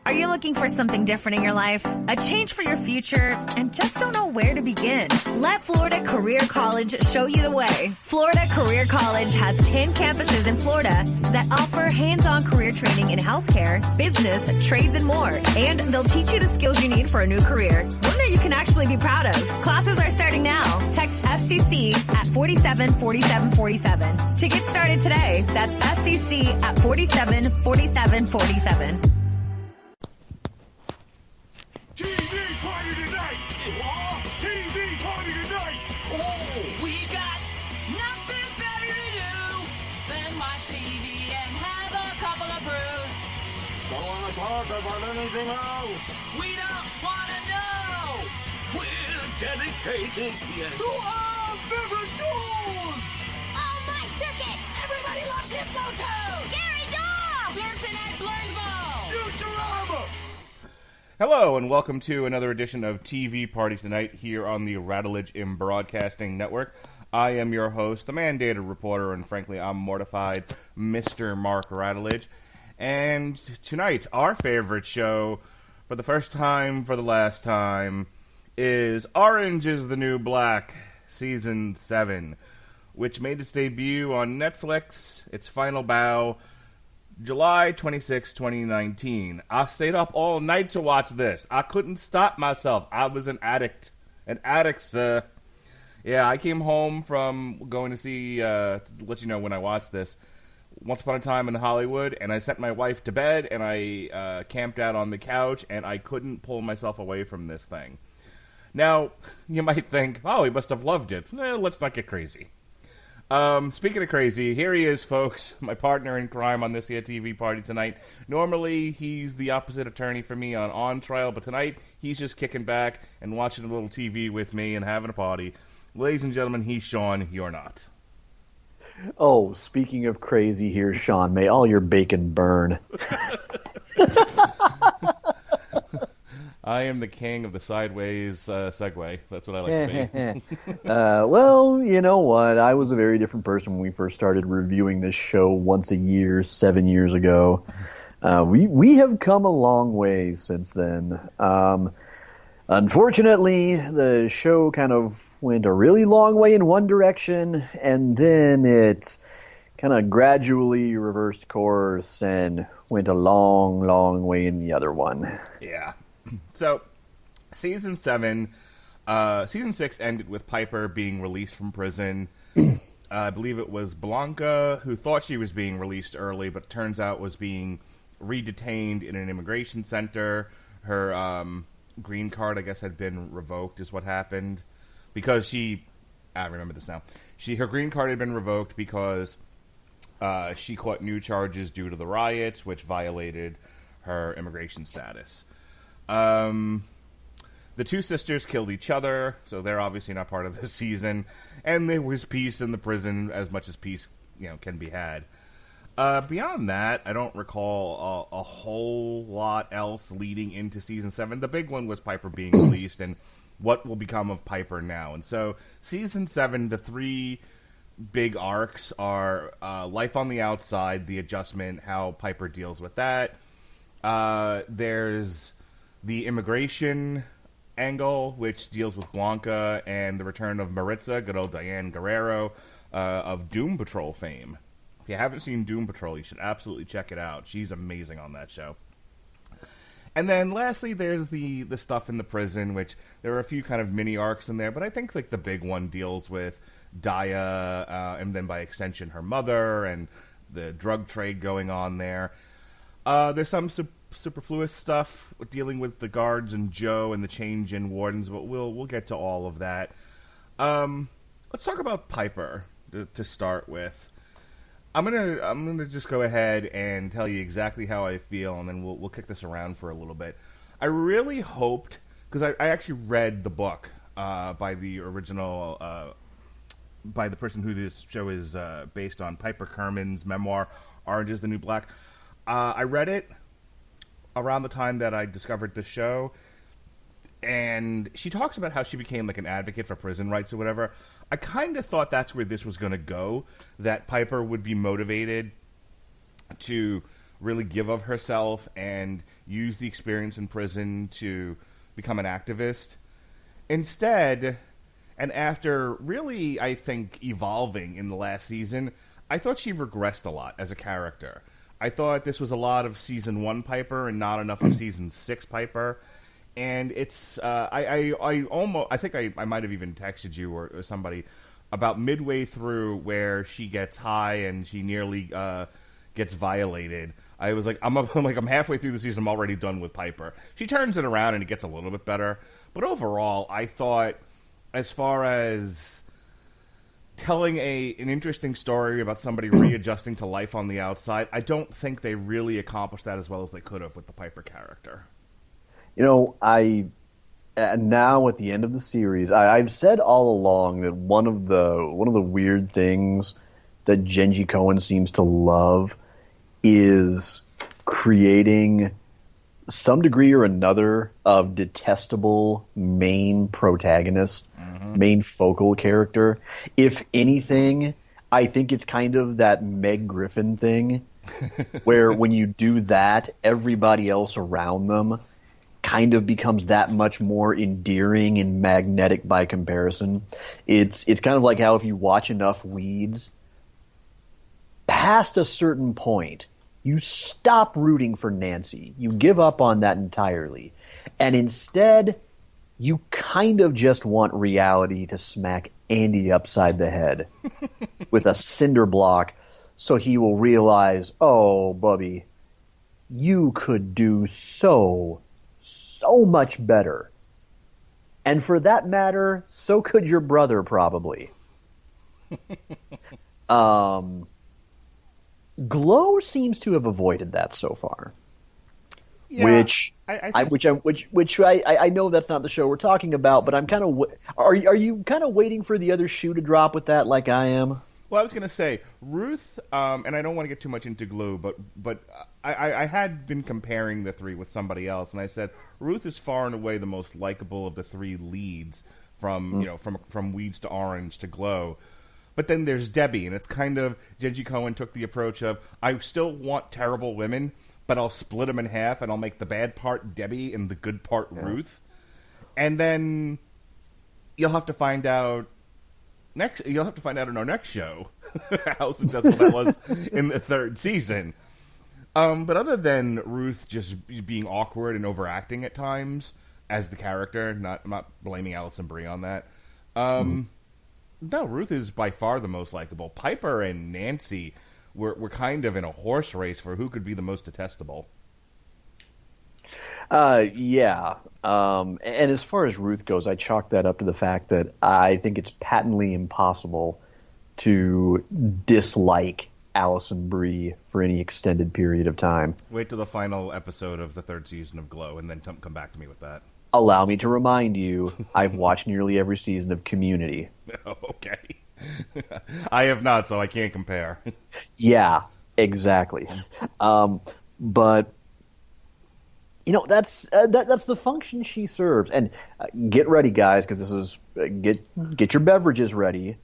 Are you looking for something different in your life? A change for your future and just don't know where to begin? Let Florida Career College show you the way. Florida Career College has 10 campuses in Florida that offer hands-on career training in healthcare, business, trades, and more. And they'll teach you the skills you need for a new career. One that you can actually be proud of. Classes are starting now. Text FCC at 474747 to get started today. That's FCC at 474747. TV party tonight! What? TV party tonight! Oh, we got nothing better to do than watch TV and have a couple of brews. Don't want to talk about anything else. We don't want to know. We're dedicated to our favorite shows! Oh, my circuits! Everybody loves Hypnotoad! Scary Dog! Blurson at Blurnsville! Futurama! Hello, and welcome to another edition of TV Party Tonight here on the Radulich in Broadcasting Network. I am your host, the mandated reporter, and frankly, I'm mortified, Mr. Mark Radulich. And tonight, our favorite show, for the first time, for the last time, is Orange is the New Black, Season 7, which made its debut on Netflix, its final bow, July 26, 2019. I stayed up all night to watch this. I couldn't stop myself. I was an addict. An addict, sir. Yeah, I came home from going to see, to let you know when I watched this, Once Upon a Time in Hollywood, and I sent my wife to bed, and I camped out on the couch, and I couldn't pull myself away from this thing. Now, you might think, oh, he must have loved it. Let's not get crazy. Speaking of crazy, here he is, folks, my partner in crime on this here TV Party Tonight. Normally, he's the opposite attorney for me on trial, but tonight, he's just kicking back and watching a little TV with me and having a party. Ladies and gentlemen, he's Sean, you're not. Oh, speaking of crazy, here's Sean. May all your bacon burn. I am the king of the sideways segue. That's what I like to be. Well, you know what? I was a very different person when we first started reviewing this show once a year, 7 years ago. We have come a long way since then. Unfortunately, the show kind of went a really long way in one direction, and then it kind of gradually reversed course and went a long, long way in the other one. Yeah. So, Season 6 ended with Piper being released from prison. I believe it was Blanca who thought she was being released early, but turns out was being re-detained in an immigration center. Her green card, I guess, had been revoked is what happened. Because I remember this now. Her green card had been revoked because she caught new charges due to the riots, which violated her immigration status. The two sisters killed each other, so they're obviously not part of this season. And there was peace in the prison, as much as peace, can be had. Beyond that, I don't recall a whole lot else leading into Season 7. The big one was Piper being released and what will become of Piper now. And so, Season 7, the three big arcs are Life on the Outside, the adjustment, how Piper deals with that. There's the immigration angle, which deals with Blanca and the return of Maritza, good old Diane Guerrero, of Doom Patrol fame. If you haven't seen Doom Patrol, you should absolutely check it out. She's amazing on that show. And then lastly, there's the stuff in the prison, which there are a few kind of mini arcs in there, but I think like the big one deals with Daya, and then by extension her mother, and the drug trade going on there. There's some superfluous stuff dealing with the guards and Joe and the change in wardens, but we'll get to all of that. Let's talk about Piper to start with. I'm gonna just go ahead and tell you exactly how I feel, and then we'll kick this around for a little bit. I really hoped, because I actually read the book by the original, by the person who this show is based on, Piper Kerman's memoir, Orange is the New Black. I read it around the time that I discovered the show, and she talks about how she became like an advocate for prison rights or whatever. I kind of thought that's where this was going to go, that Piper would be motivated to really give of herself and use the experience in prison to become an activist. Instead, and after really, I think, evolving in the last season, I thought she regressed a lot as a character. I thought this was a lot of season 1 Piper and not enough of season 6 Piper. And it's I think I might have even texted you or somebody about midway through where she gets high and she nearly gets violated. I was like, I'm halfway through the season. I'm already done with Piper. She turns it around and it gets a little bit better. But overall, I thought, as far as telling an interesting story about somebody readjusting to life on the outside, I don't think they really accomplished that as well as they could have with the Piper character. You know, now at the end of the series, I've said all along that one of the weird things that Genji Cohen seems to love is creating some degree or another of detestable main protagonist, main focal character. If anything, I think it's kind of that Meg Griffin thing, where when you do that, everybody else around them kind of becomes that much more endearing and magnetic by comparison. It's kind of like how if you watch enough Weeds, past a certain point, you stop rooting for Nancy. You give up on that entirely. And instead, you kind of just want reality to smack Andy upside the head with a cinder block so he will realize, oh, Bubby, you could do so much better. And for that matter, so could your brother probably. Glow seems to have avoided that so far. Yeah, which I know that's not the show we're talking about, but I'm kind of are you kind of waiting for the other shoe to drop with that, like I am? Well, I was going to say Ruth, and I don't want to get too much into Glow, but I had been comparing the three with somebody else, and I said Ruth is far and away the most likable of the three leads from Weeds to Orange to Glow. But then there's Debbie, and it's kind of Genji Cohen took the approach of I still want terrible women, but I'll split them in half, and I'll make the bad part Debbie and the good part Ruth, and then you'll have to find out. You'll have to find out in our next show how successful that was in the third season. But other than Ruth just being awkward and overacting at times as the character, I'm not blaming Alison Brie on that. No, Ruth is by far the most likable. Piper and Nancy were kind of in a horse race for who could be the most detestable. Yeah. And as far as Ruth goes, I chalk that up to the fact that I think it's patently impossible to dislike Alison Brie for any extended period of time. Wait till the final episode of the third season of Glow, and then come back to me with that. Allow me to remind you, I've watched nearly every season of Community. Oh, okay. I have not, so I can't compare. Yeah, exactly. But that's the function she serves. And get ready, guys, because this is get your beverages ready,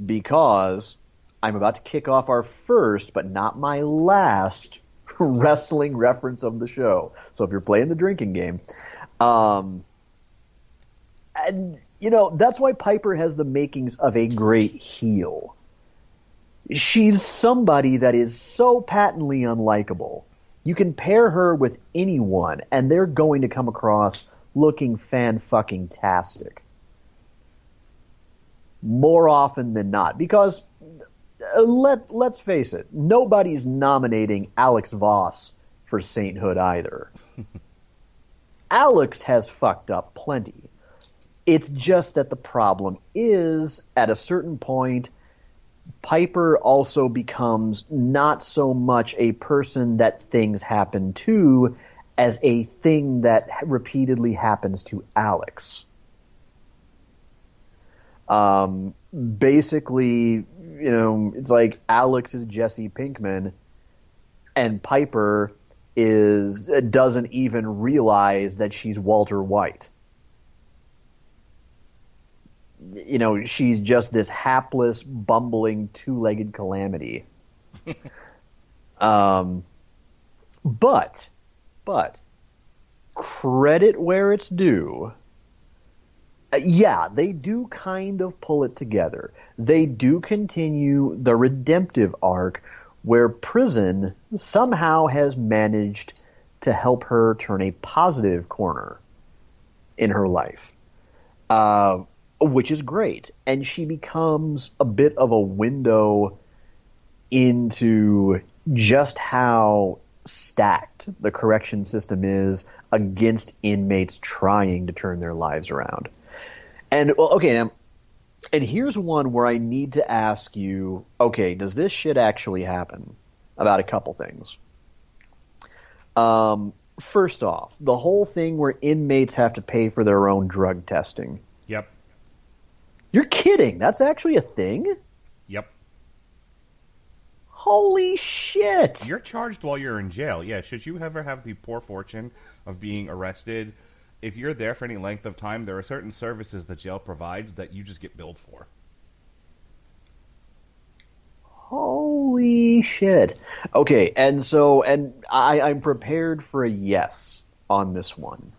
because I'm about to kick off our first, but not my last, wrestling reference of the show. So if you're playing the drinking game, and that's why Piper has the makings of a great heel. She's somebody that is so patently unlikable. You can pair her with anyone, and they're going to come across looking fan-fucking-tastic. More often than not. Because, let's face it, nobody's nominating Alex Voss for sainthood either. Alex has fucked up plenty. It's just that the problem is, at a certain point, Piper also becomes not so much a person that things happen to as a thing that repeatedly happens to Alex. Basically, it's like Alex is Jesse Pinkman and Piper doesn't even realize that she's Walter White. She's just this hapless, bumbling, two-legged calamity. But credit where it's due. Yeah, they do kind of pull it together. They do continue the redemptive arc where prison somehow has managed to help her turn a positive corner in her life, which is great. And she becomes a bit of a window into just how stacked the correction system is against inmates trying to turn their lives around. And, well, okay, now, and here's one where I need to ask you, okay, does this shit actually happen? About a couple things. First off, the whole thing where inmates have to pay for their own drug testing. Yep. You're kidding. That's actually a thing? Yep. Holy shit. You're charged while you're in jail. Yeah, should you ever have the poor fortune of being arrested, if you're there for any length of time, there are certain services that jail provides that you just get billed for. Holy shit. Okay, and I'm prepared for a yes on this one.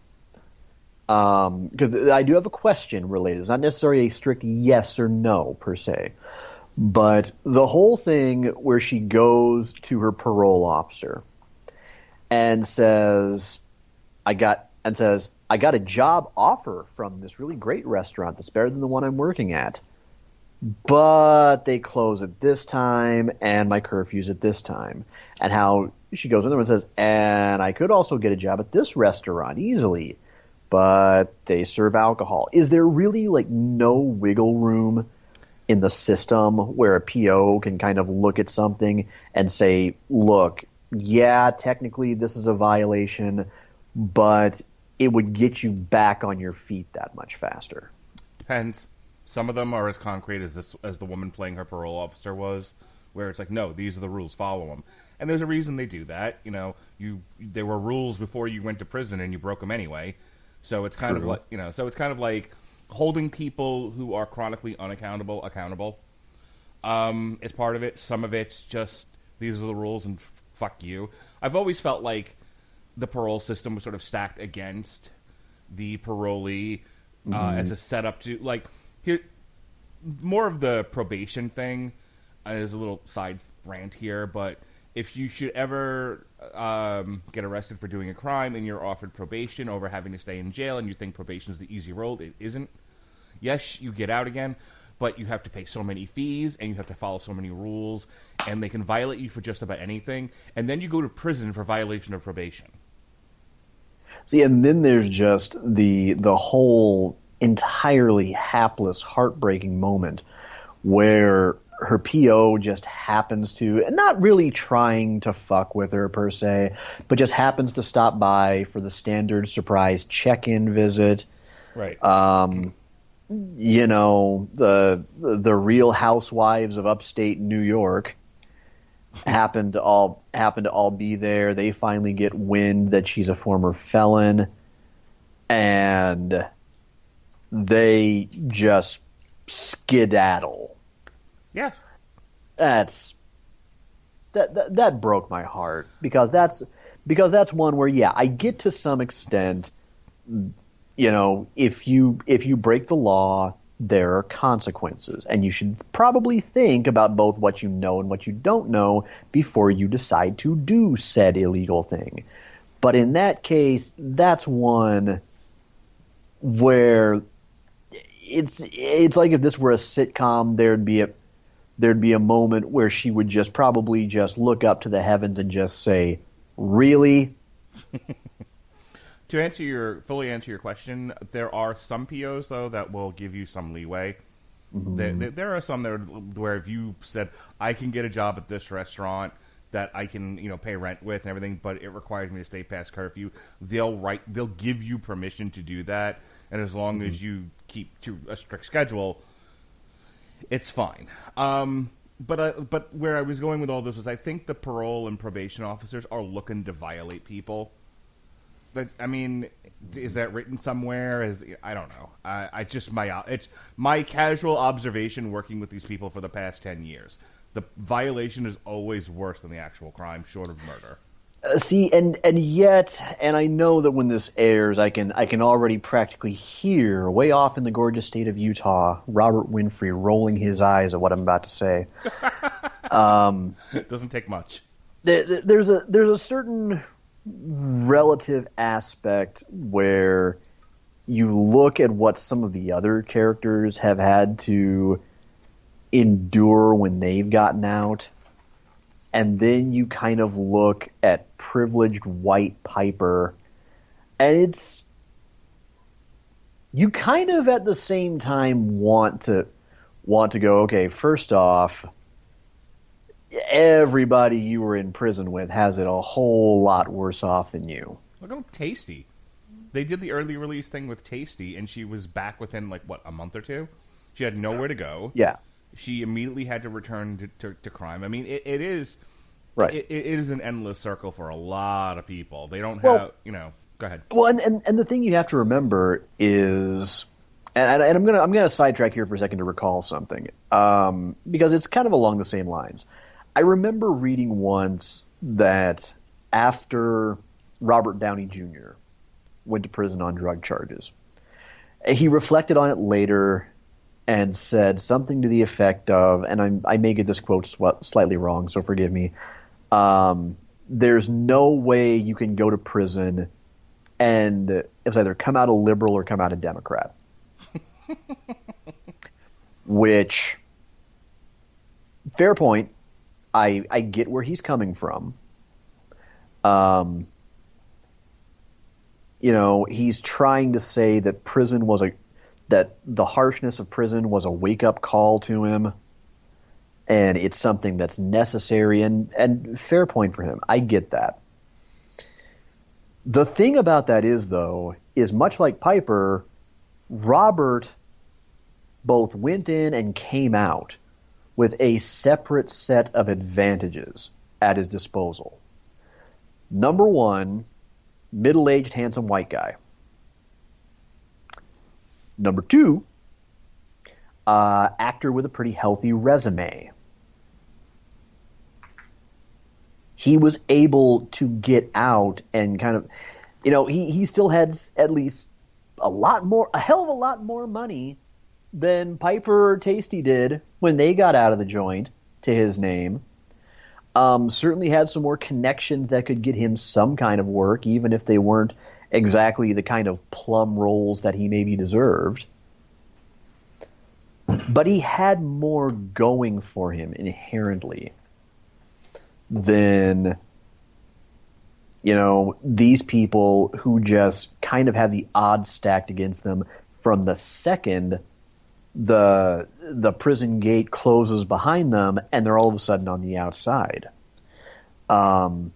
Because I do have a question related. It's not necessarily a strict yes or no, per se. But the whole thing where she goes to her parole officer and says, I got a job offer from this really great restaurant that's better than the one I'm working at. But they close at this time, and my curfew's at this time. And how she goes in there and says, and I could also get a job at this restaurant easily, but they serve alcohol. Is there really, like, no wiggle room in the system where a PO can kind of look at something and say, look, yeah, technically this is a violation, but it would get you back on your feet that much faster? Depends. Some of them are as concrete as the woman playing her parole officer was, where it's like, no, these are the rules, follow them. And there's a reason they do that. You know, there were rules before you went to prison and you broke them anyway. So it's kind of like, holding people who are chronically unaccountable accountable is part of it. Some of it's just, these are the rules and fuck you. I've always felt like the parole system was sort of stacked against the parolee as a setup to, like, here, more of the probation thing is a little side rant here, but if you should ever get arrested for doing a crime and you're offered probation over having to stay in jail and you think probation is the easy road, it isn't. Yes, you get out again, but you have to pay so many fees and you have to follow so many rules, and they can violate you for just about anything, and then you go to prison for violation of probation. See, and then there's just the whole entirely hapless, heartbreaking moment where her PO just happens to, not really trying to fuck with her per se, but just happens to stop by for the standard surprise check-in visit. Right. You know, the Real Housewives of upstate New York happen to all be there. They finally get wind that she's a former felon, and they just skedaddle. Yeah. That broke my heart, because that's one where, yeah, I get to some extent, you know, if you break the law, there are consequences, and you should probably think about both what you know and what you don't know before you decide to do said illegal thing. But in that case, that's one where it's like if this were a sitcom, there'd be a moment where she would just probably just look up to the heavens and just say, "Really?" To fully answer your question, there are some POs though that will give you some leeway. Mm-hmm. There are some there where if you said, "I can get a job at this restaurant that I can, pay rent with and everything, but it requires me to stay past curfew," they'll give you permission to do that. And as long as you keep to a strict schedule, it's fine. But where I was going with all this was, I think the parole and probation officers are looking to violate people. I mean, is that written somewhere? I don't know. It's my casual observation working with these people for the past 10 years. The violation is always worse than the actual crime, short of murder. See, and yet, and I know that when this airs, I can already practically hear, way off in the gorgeous state of Utah, Robert Winfrey rolling his eyes at what I'm about to say. It doesn't take much. There's a certain relative aspect where you look at what some of the other characters have had to endure when they've gotten out, and then you kind of look at privileged white Piper, and you kind of at the same time want to go, okay, first off, everybody you were in prison with has it a whole lot worse off than you. Look at Tasty. They did the early release thing with Tasty, and she was back within, a month or two? She had nowhere to go. Yeah. She immediately had to return to crime. I mean, it is... Right. It is an endless circle for a lot of people. They don't have, go ahead. Well, and the thing you have to remember is... And I'm gonna sidetrack here for a second to recall something, because it's kind of along the same lines. I remember reading once that after Robert Downey Jr. went to prison on drug charges, he reflected on it later and said something to the effect of, and I may get this quote slightly wrong, so forgive me, there's no way you can go to prison and it's either come out a liberal or come out a Democrat. Which, fair point. I get where he's coming from. He's trying to say that that the harshness of prison was a wake-up call to him, and it's something that's necessary, and fair point for him. I get that. The thing about that is, though, is much like Piper, Robert both went in and came out with a separate set of advantages at his disposal. Number one, middle-aged, handsome white guy. Number two, actor with a pretty healthy resume. He was able to get out and kind of, he still had at least a hell of a lot more money than Piper or Tasty did when they got out of the joint to his name. Certainly had some more connections that could get him some kind of work, even if they weren't exactly the kind of plum roles that he maybe deserved. But he had more going for him inherently than, these people who just kind of have the odds stacked against them from the second the prison gate closes behind them and they're all of a sudden on the outside. And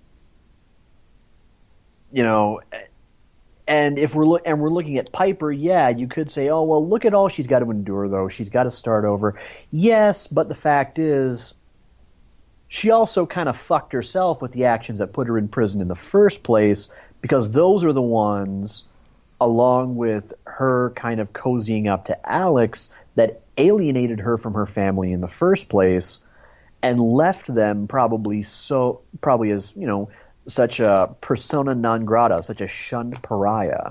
if we're looking at Piper, yeah, you could say, oh, well, look at all she's got to endure, though. She's got to start over. Yes, but the fact is, she also kind of fucked herself with the actions that put her in prison in the first place, because those are the ones, along with her kind of cozying up to Alex, that alienated her from her family in the first place and left them probably as, such a persona non grata, such a shunned pariah,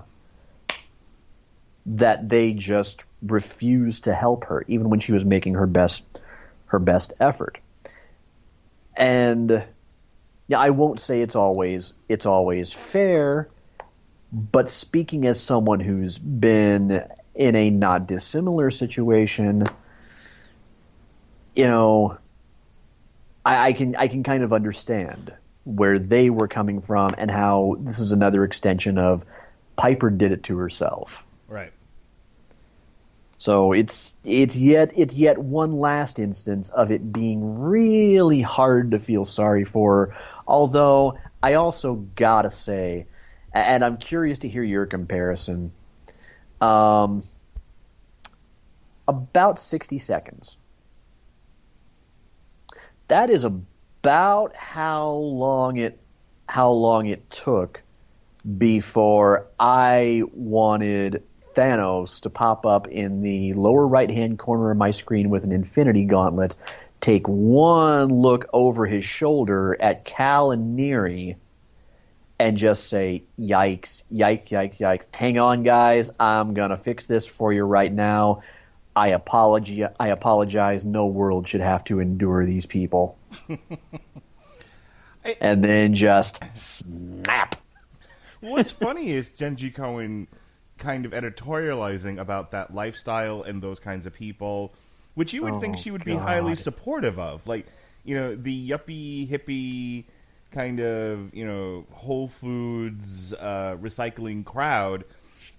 that they just refused to help her, even when she was making her best effort. And yeah, I won't say it's always fair, but speaking as someone who's been in a not dissimilar situation, I can kind of understand where they were coming from and how this is another extension of Piper did it to herself. Right. So it's yet one last instance of it being really hard to feel sorry for her. Although I also gotta say, and I'm curious to hear your comparison, about 60 seconds. That is about how long it took before I wanted Thanos to pop up in the lower right-hand corner of my screen with an infinity gauntlet, take one look over his shoulder at Cal and Neri, and just say, yikes, yikes, yikes, yikes. Hang on, guys. I'm going to fix this for you right now. I apologize. No world should have to endure these people. And then just snap. What's funny is Genji Cohen kind of editorializing about that lifestyle and those kinds of people, which you would think she would be highly supportive of. Like, the yuppie, hippie kind of, Whole Foods recycling crowd.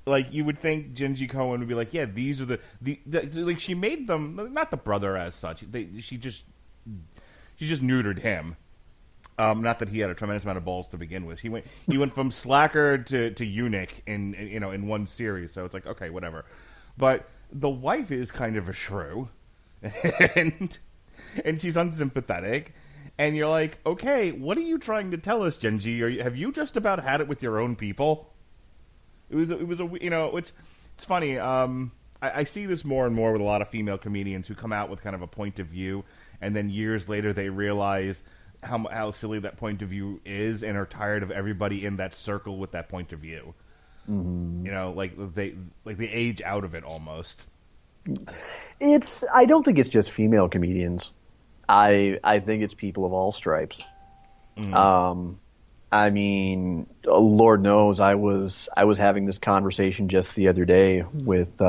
Like, you would think Genji Cohen would be like, yeah, these are the like, she made them, not the brother as such. She just neutered him. Not that he had a tremendous amount of balls to begin with. He went from slacker to eunuch in one series. So it's like, okay, whatever. But the wife is kind of a shrew, and she's unsympathetic. And you're like, okay, what are you trying to tell us, Genji? Have you just about had it with your own people? It's funny. I see this more and more with a lot of female comedians who come out with kind of a point of view, and then years later they realize how silly that point of view is, and are tired of everybody in that circle with that point of view. Mm-hmm. Like they age out of it almost. I don't think it's just female comedians. I think it's people of all stripes. Mm-hmm. I mean, Lord knows I was having this conversation just the other day with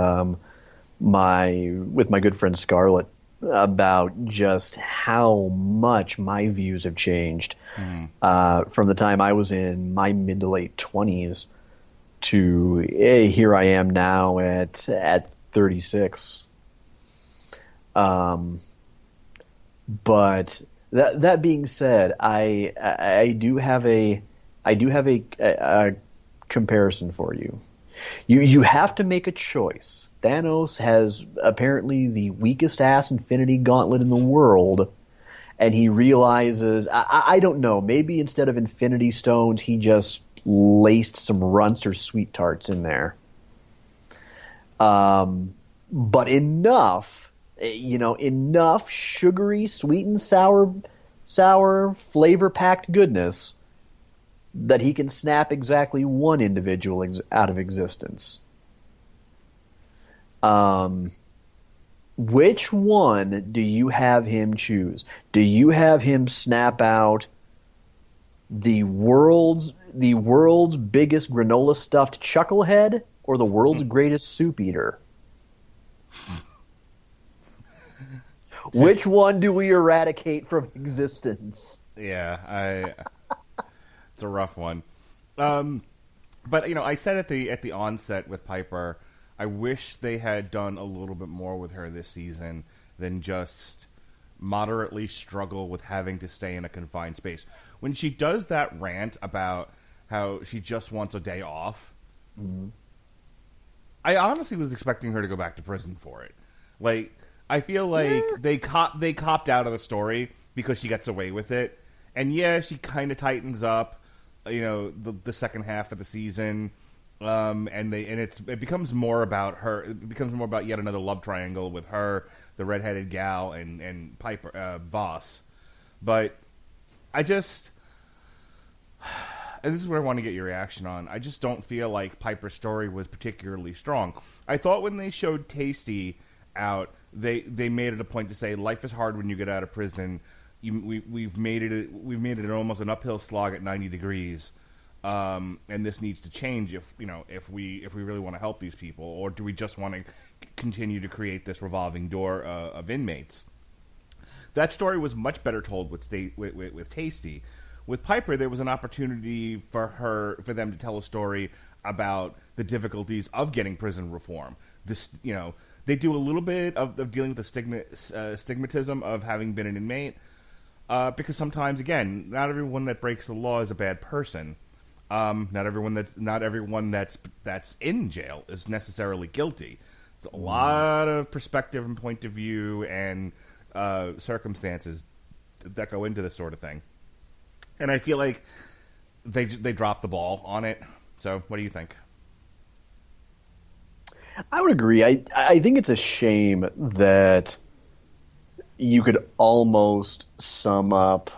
my good friend Scarlett about just how much my views have changed from the time I was in my mid to late 20s to here I am now at 36. But that being said, I do have a comparison for you. You have to make a choice. Thanos has apparently the weakest ass Infinity Gauntlet in the world, and he realizes I don't know, maybe instead of Infinity Stones he just laced some runts or sweet tarts in there. But enough sugary, sweet and sour, flavor-packed goodness that he can snap exactly one individual out of existence. Which one do you have him choose? Do you have him snap out the world's biggest granola stuffed chucklehead, or the world's greatest soup eater? Which one do we eradicate from existence? Yeah, it's a rough one. But I said at the onset with Piper, I wish they had done a little bit more with her this season than just moderately struggle with having to stay in a confined space. When she does that rant about how she just wants a day off, I honestly was expecting her to go back to prison for it. Like, I feel like they copped out of the story because she gets away with it. And yeah, she kind of tightens up, the second half of the season. It becomes more about her. It becomes more about yet another love triangle with her, the redheaded gal, and Piper Voss. But I just, and this is where I want to get your reaction on. I just don't feel like Piper's story was particularly strong. I thought when they showed Tasty out, they made it a point to say life is hard when you get out of prison. We've made it almost an uphill slog at 90 degrees. And this needs to change if we really want to help these people, or do we just want to continue to create this revolving door of inmates? That story was much better told with Tasty. With Piper, there was an opportunity for them to tell a story about the difficulties of getting prison reform. They do a little bit of dealing with the stigmatism of having been an inmate, because sometimes, again, not everyone that breaks the law is a bad person. Not everyone that's in jail is necessarily guilty. It's a lot of perspective and point of view and circumstances that go into this sort of thing. And I feel like they dropped the ball on it. So, what do you think? I would agree. I think it's a shame that you could almost sum up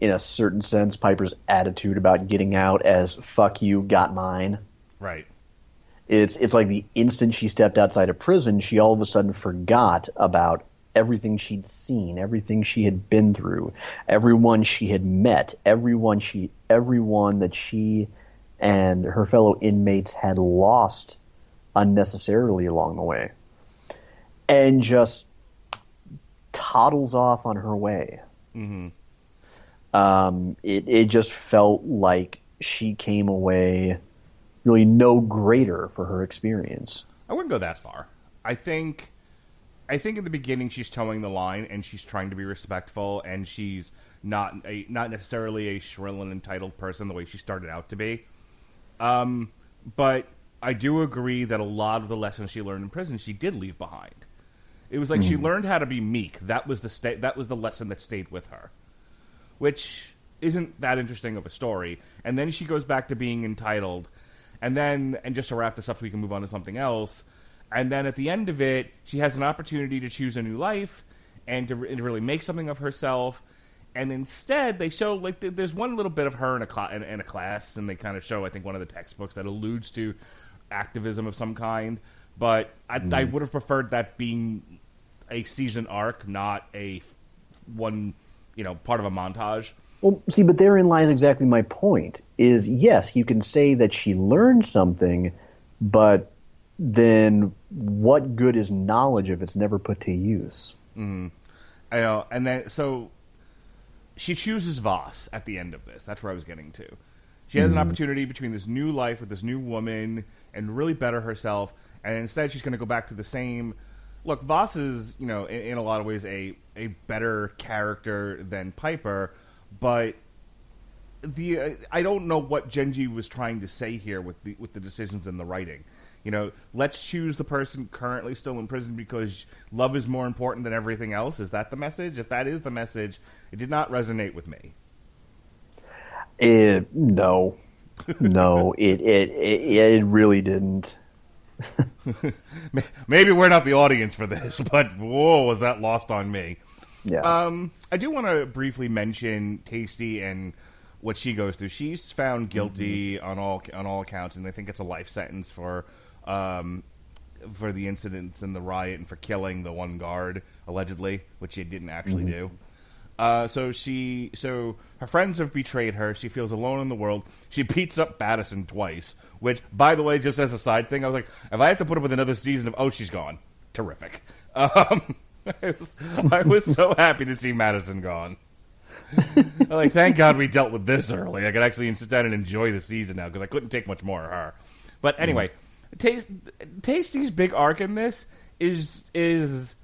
in a certain sense, Piper's attitude about getting out as "fuck you, got mine." Right. It's like the instant she stepped outside of prison, she all of a sudden forgot about everything she'd seen, everything she had been through, everyone she had met, everyone that she and her fellow inmates had lost unnecessarily along the way, and just toddles off on her way. Mm-hmm. It just felt like she came away really no greater for her experience. I wouldn't go that far. I think in the beginning she's towing the line and she's trying to be respectful, and she's not necessarily a shrill and entitled person the way she started out to be. But I do agree that a lot of the lessons she learned in prison she did leave behind. It was like she learned how to be meek. That was the lesson that stayed with her, which isn't that interesting of a story. And then she goes back to being entitled. And just to wrap this up so we can move on to something else, and then at the end of it, she has an opportunity to choose a new life and to really make something of herself. And instead, they show, like, there's one little bit of her in a class, and they kind of show, I think, one of the textbooks that alludes to activism of some kind. But I would have preferred that being a season arc, not a one, part of a montage. Well, see, but therein lies exactly my point, is yes, you can say that she learned something, but then what good is knowledge if it's never put to use? Mm. I know, and then, so, she chooses Voss at the end of this. That's where I was getting to. She has an opportunity between this new life with this new woman and really better herself, and instead she's going to go back to the same... Look, Voss is, in a lot of ways a better character than Piper, but I don't know what Genji was trying to say here with the decisions in the writing. Let's choose the person currently still in prison because love is more important than everything else. Is that the message? If that is the message, it did not resonate with me. No, it really didn't. Maybe we're not the audience for this, but whoa, was that lost on me? Yeah. I do want to briefly mention Tasty and what she goes through. She's found guilty on all accounts, and I think it's a life sentence for the incidents in the riot and for killing the one guard allegedly, which she didn't actually do. So her friends have betrayed her. She feels alone in the world. She beats up Madison twice, which, by the way, just as a side thing, I was like, if I have to put up with another season of, oh, she's gone. Terrific. I was so happy to see Madison gone. Like, thank God we dealt with this early. I could actually sit down and enjoy the season now because I couldn't take much more of her. But anyway, Tasty's big arc in this is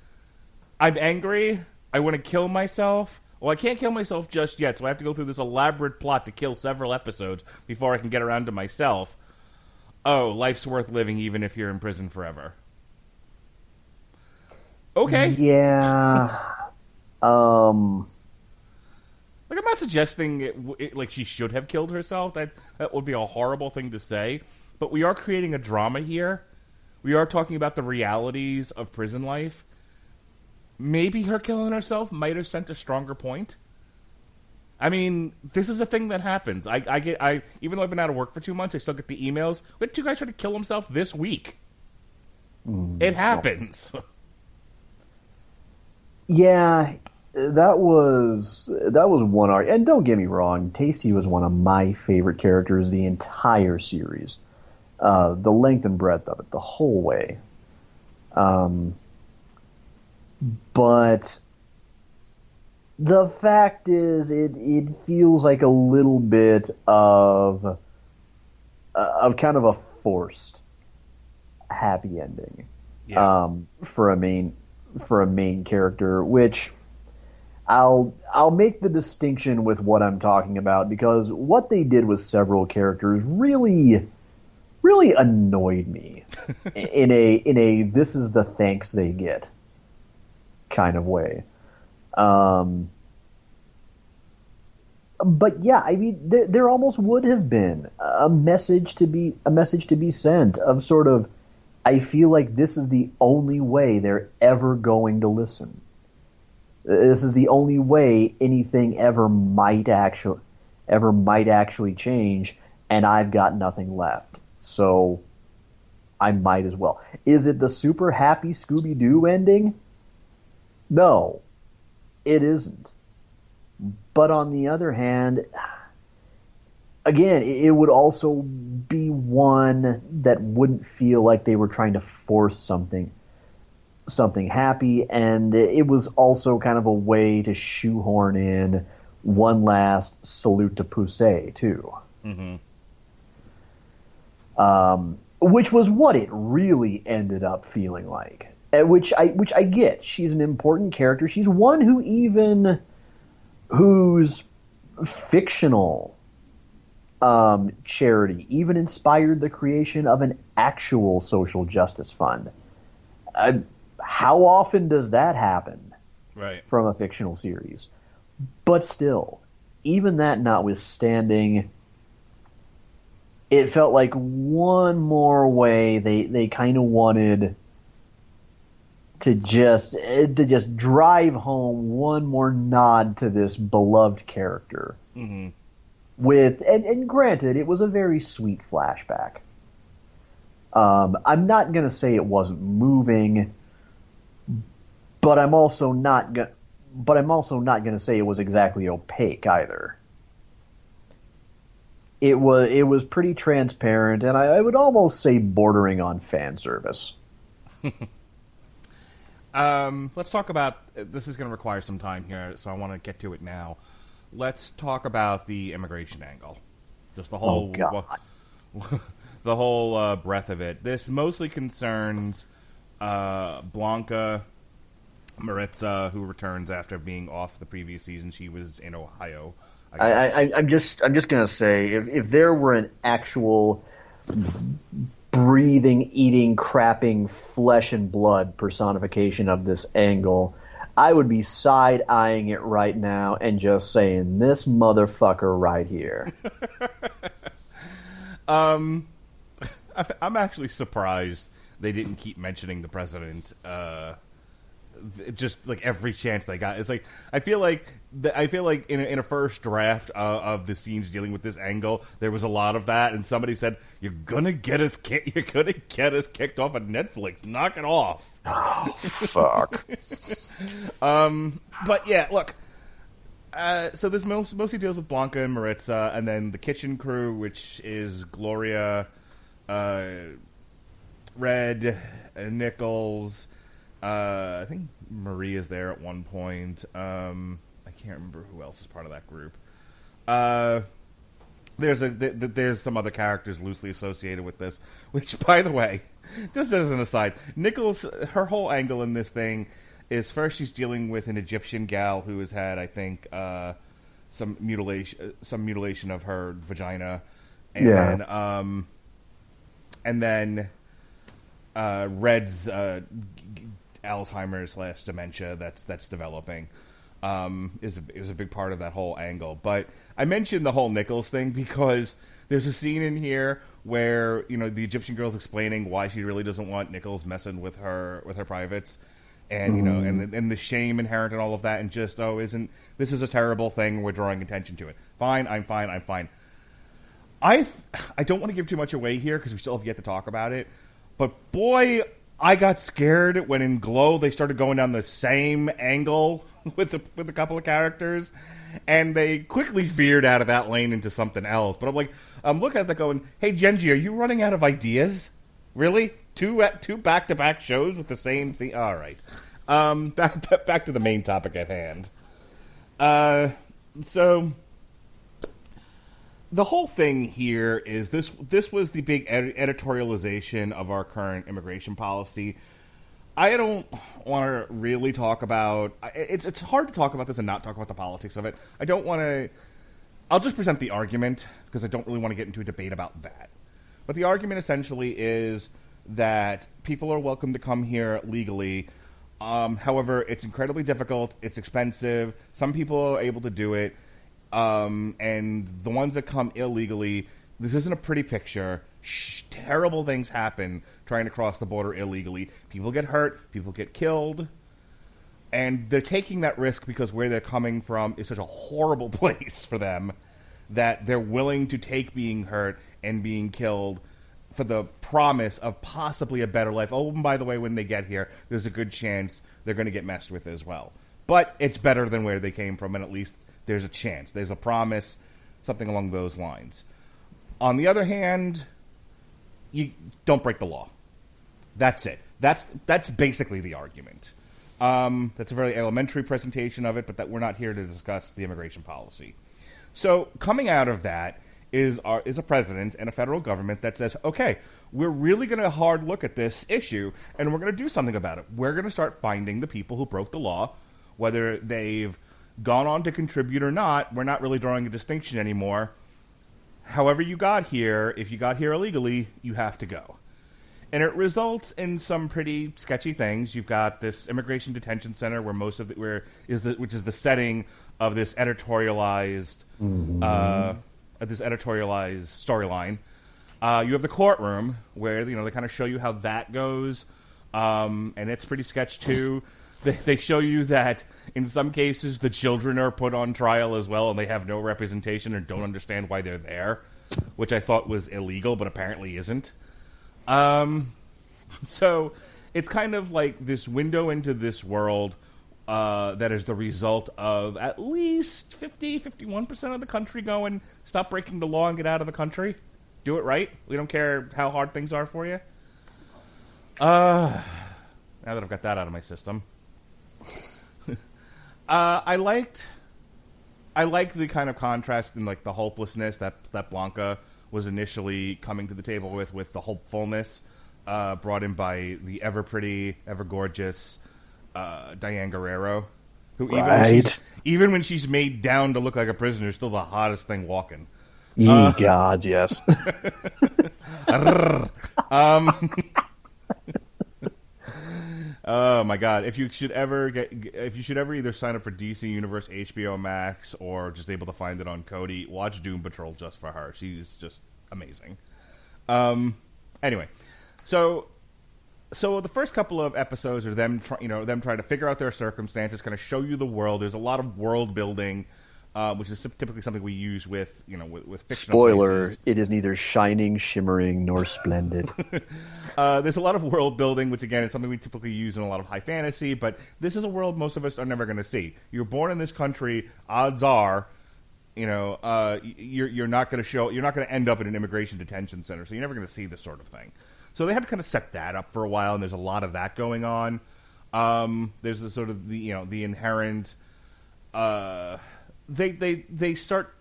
I'm angry. I want to kill myself. Well, I can't kill myself just yet, so I have to go through this elaborate plot to kill several episodes before I can get around to myself. Oh, life's worth living even if you're in prison forever. Okay. Yeah. Like, I'm not suggesting like she should have killed herself. That would be a horrible thing to say. But we are creating a drama here. We are talking about the realities of prison life. Maybe her killing herself might have sent a stronger point. I mean, this is a thing that happens. I even though I've been out of work for 2 months, I still get the emails. We had 2 guys try to kill himself this week. It happens. Yeah, that was one arc. And don't get me wrong, Tasty was one of my favorite characters the entire series. The length and breadth of it, the whole way. But the fact is, it feels like a little bit of kind of a forced happy ending. Yeah. For a main character, which I'll make the distinction with what I'm talking about, because what they did with several characters really annoyed me in a this is the thanks they get kind of way. But yeah, I mean, there almost would have been a message to be sent of sort of, I feel like this is the only way they're ever going to listen. This is the only way anything ever might actually change, and I've got nothing left. So I might as well. Is it the super happy Scooby-Doo ending? No, it isn't. But on the other hand, again, it would also be one that wouldn't feel like they were trying to force something happy, and it was also kind of a way to shoehorn in one last salute to Poussey, too. Mm-hmm. Which was what it really ended up feeling like. Which I get. She's an important character. She's one whose fictional charity even inspired the creation of an actual social justice fund. How often does that happen? Right. From a fictional series? But still, even that notwithstanding, it felt like one more way they kind of wanted to just drive home one more nod to this beloved character. Mm-hmm. And granted, it was a very sweet flashback. I'm not going to say it wasn't moving, but I'm also not going to say it was exactly opaque either. It was pretty transparent, and I would almost say bordering on fan service. Let's talk about, this is going to require some time here, so I want to get to it now. Let's talk about the immigration angle. Just the whole, the whole breadth of it. This mostly concerns Blanca Maritza, who returns after being off the previous season. She was in Ohio. I'm just gonna say, if there were an actual breathing, eating, crapping, flesh and blood personification of this angle, I would be side-eyeing it right now and just saying, this motherfucker right here. I'm actually surprised they didn't keep mentioning the president just like every chance they got. It's like I feel like in a first draft of the scenes dealing with this angle, there was a lot of that, and somebody said, "You're gonna get us kicked off of Netflix. Knock it off." Oh, fuck. But yeah, look. So this mostly deals with Blanca and Maritza, and then the kitchen crew, which is Gloria, Red, Nichols. I think Maria's there at one point. I can't remember who else is part of that group. There's some other characters loosely associated with this. Which, by the way, just as an aside, Nichols, her whole angle in this thing is first she's dealing with an Egyptian gal who has had, I think, some mutilation of her vagina, and then Red's Alzheimer's / dementia that's developing is a big part of that whole angle. But I mentioned the whole Nichols thing because there's a scene in here where the Egyptian girl's explaining why she really doesn't want Nichols messing with her privates, and and the shame inherent in all of that, and just isn't this is a terrible thing? We're drawing attention to it. Fine, I'm fine. I don't want to give too much away here because we still have yet to talk about it, but boy, I got scared when in Glow they started going down the same angle with a couple of characters, and they quickly veered out of that lane into something else. But I'm looking at that going, hey, Genji, are you running out of ideas? Really? Two back-to-back shows with the same thing? All right. Back to the main topic at hand. So the whole thing here is this was the big editorialization of our current immigration policy. I don't want to really talk about it's hard to talk about this and not talk about the politics of it. I don't want to. I'll just present the argument because I don't really want to get into a debate about that. But the argument essentially is that people are welcome to come here legally. However, it's incredibly difficult. It's expensive. Some people are able to do it. And the ones that come illegally, this isn't a pretty picture. Terrible things happen trying to cross the border illegally. People get hurt. People get killed. And they're taking that risk because where they're coming from is such a horrible place for them that they're willing to take being hurt and being killed for the promise of possibly a better life. Oh, and by the way, when they get here, there's a good chance they're going to get messed with as well. But it's better than where they came from, and at least there's a chance. There's a promise, something along those lines. On the other hand, you don't break the law. That's it. That's basically the argument. That's a very elementary presentation of it, but that we're not here to discuss the immigration policy. So coming out of that is a president and a federal government that says, okay, we're really going to hard look at this issue, and we're going to do something about it. We're going to start finding the people who broke the law, whether they've gone on to contribute or not. We're not really drawing a distinction anymore. However you got here, if you got here illegally, you have to go. And it results in some pretty sketchy things. You've got this immigration detention center where which is the setting of this editorialized storyline. You have the courtroom where they kind of show you how that goes, and it's pretty sketch too. They show you that in some cases the children are put on trial as well, and they have no representation and don't understand why they're there, which I thought was illegal, but apparently isn't. So it's kind of like this window into this world that is the result of at least 51% of the country going, stop breaking the law and get out of the country. Do it right. We don't care how hard things are for you. Now that I've got that out of my system. I liked the kind of contrast and like the hopelessness that Blanca was initially coming to the table with the hopefulness brought in by the ever pretty, ever gorgeous Diane Guerrero, who even when she's made down to look like a prisoner, is still the hottest thing walking. God, yes. Oh my God! If you should ever either sign up for DC Universe, HBO Max, or just able to find it on Kodi, watch Doom Patrol just for her. She's just amazing. Anyway, so the first couple of episodes are them trying to figure out their circumstances, kind of show you the world. There's a lot of world building, which is typically something we use with fictional Spoiler: places. It is neither shining, shimmering, nor splendid. There's a lot of world building, which again is something we typically use in a lot of high fantasy, but this is a world most of us are never going to see. You're born in this country, odds are, you're not going to end up in an immigration detention center, so you're never going to see this sort of thing. So they had to kind of set that up for a while, and there's a lot of that going on. There's the sort of the inherent. They start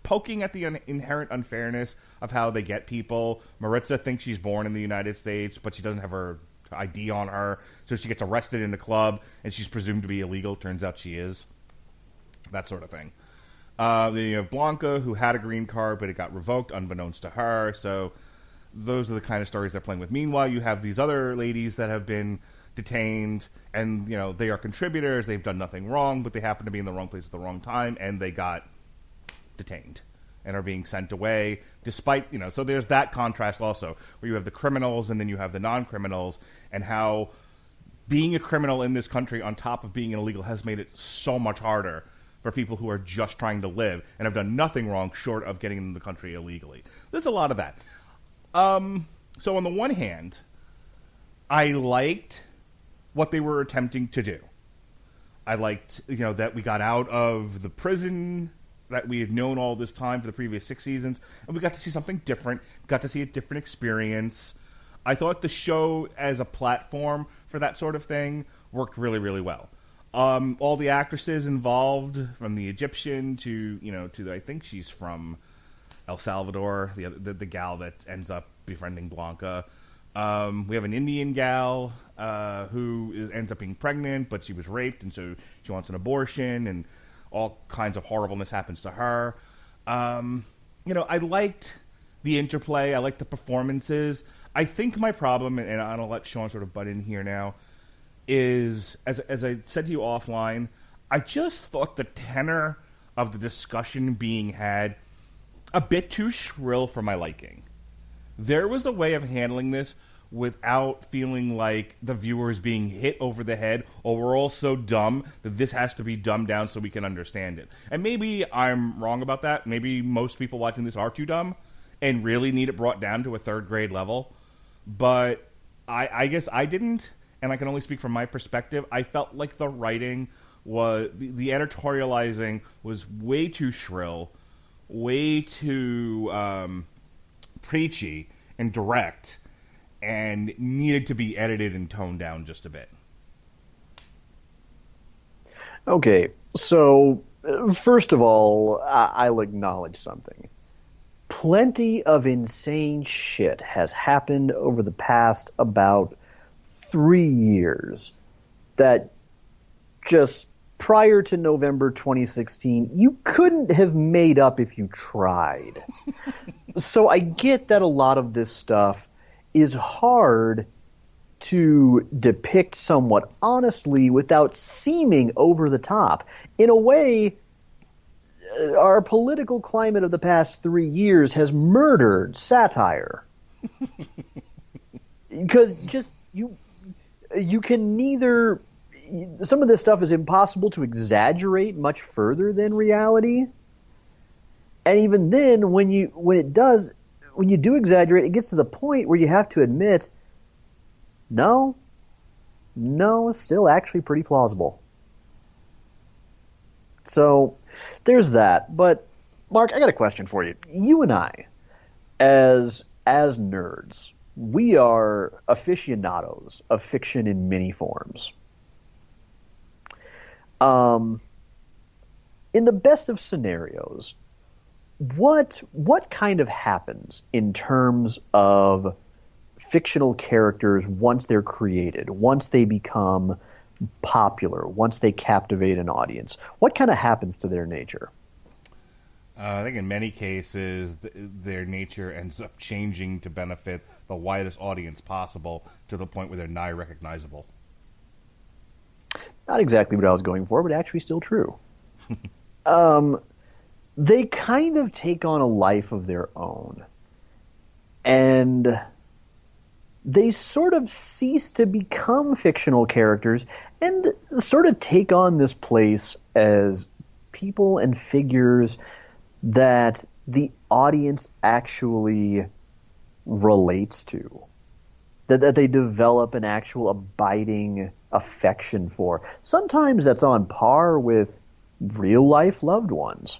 poking at the inherent unfairness of how they get people. Maritza thinks she's born in the United States, but she doesn't have her ID on her, so she gets arrested in the club, and she's presumed to be illegal. Turns out she is. That sort of thing. Then you have Blanca, who had a green card, but it got revoked unbeknownst to her. So those are the kind of stories they're playing with. Meanwhile, you have these other ladies that have been detained, and they are contributors. They've done nothing wrong, but they happen to be in the wrong place at the wrong time, and they got detained and are being sent away despite, so there's that contrast also, where you have the criminals and then you have the non-criminals, and how being a criminal in this country on top of being an illegal has made it so much harder for people who are just trying to live and have done nothing wrong short of getting into the country illegally. There's a lot of that. So on the one hand, I liked what they were attempting to do. I liked, that we got out of the prison that we had known all this time for the previous 6 seasons, and we got to see something different, got to see a different experience. I thought the show as a platform for that sort of thing worked really, really well. All the actresses involved, from the Egyptian to I think she's from El Salvador, the gal that ends up befriending Blanca. We have an Indian gal who ends up being pregnant, but she was raped, and so she wants an abortion, and all kinds of horribleness happens to her. I liked the interplay. I liked the performances. I think my problem, and I'll let Sean sort of butt in here now, is, as I said to you offline, I just thought the tenor of the discussion being had a bit too shrill for my liking. There was a way of handling this without feeling like the viewer is being hit over the head, or we're all so dumb that this has to be dumbed down so we can understand it. And maybe I'm wrong about that. Maybe most people watching this are too dumb and really need it brought down to a third grade level. But I guess I didn't, and I can only speak from my perspective. I felt like the writing was, the editorializing was way too shrill, way too preachy and direct, and needed to be edited and toned down just a bit. Okay, so first of all, I'll acknowledge something. Plenty of insane shit has happened over the past about 3 years that just prior to November 2016, you couldn't have made up if you tried. So I get that a lot of this stuff is hard to depict somewhat honestly without seeming over the top. In a way, our political climate of the past 3 years has murdered satire. Because just you can neither, some of this stuff is impossible to exaggerate much further than reality. And even then, when you do exaggerate, it gets to the point where you have to admit, no, it's still actually pretty plausible. So there's that. But Mark, I got a question for you. You and I, as nerds, we are aficionados of fiction in many forms. In the best of scenarios, what kind of happens in terms of fictional characters once they're created, once they become popular, once they captivate an audience? What kind of happens to their nature? I think in many cases, their nature ends up changing to benefit the widest audience possible, to the point where they're nigh recognizable. Not exactly what I was going for, but actually still true. They kind of take on a life of their own. And they sort of cease to become fictional characters and sort of take on this place as people and figures that the audience actually relates to, that they develop an actual abiding affection for. Sometimes that's on par with real-life loved ones.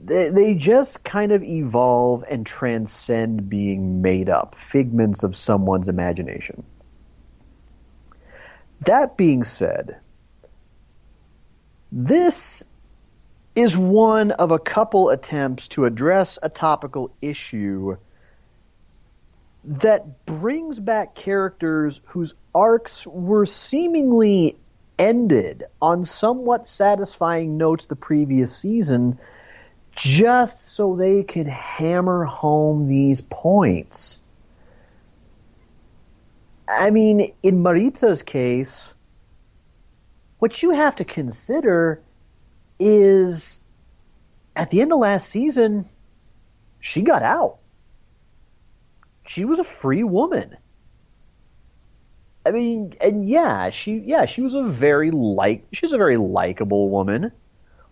They just kind of evolve and transcend being made up, figments of someone's imagination. That being said, this is one of a couple attempts to address a topical issue that brings back characters whose arcs were seemingly ended on somewhat satisfying notes the previous season, just so they can hammer home these points. I mean, in Maritza's case, what you have to consider is, at the end of last season, she got out. She was a free woman. I mean, and she was a very likable woman.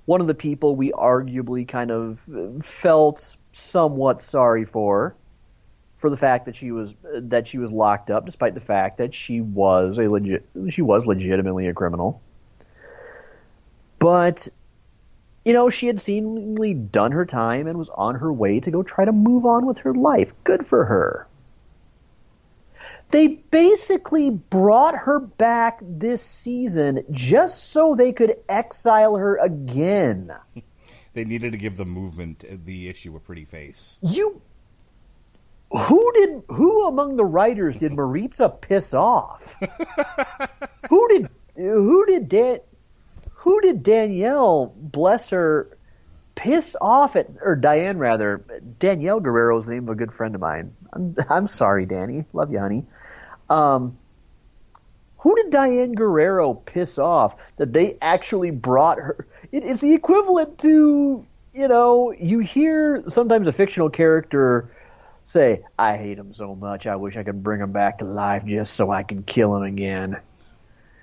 One of the people we arguably kind of felt somewhat sorry for the fact that she was locked up, despite the fact that she was legitimately a criminal. But she had seemingly done her time and was on her way to go try to move on with her life. Good for her. They basically brought her back this season just so they could exile her again. They needed to give the movement, the issue, a pretty face. Who among the writers did Maritza piss off? Who did Danielle, bless her, piss off or Diane rather? Danielle Guerrero is the name of a good friend of mine. I'm sorry, Danny. Love you, honey. Who did Diane Guerrero piss off that they actually brought her? It's the equivalent to, you hear sometimes a fictional character say, I hate him so much, I wish I could bring him back to life just so I could kill him again.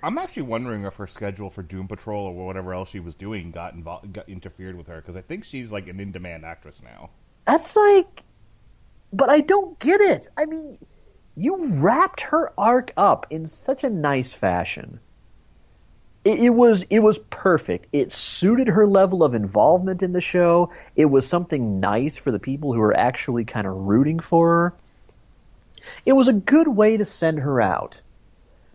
I'm actually wondering if her schedule for Doom Patrol or whatever else she was doing got interfered with her, because I think she's like an in-demand actress now. That's like... But I don't get it. I mean, you wrapped her arc up in such a nice fashion. It was perfect. It suited her level of involvement in the show. It was something nice for the people who were actually kind of rooting for her. It was a good way to send her out.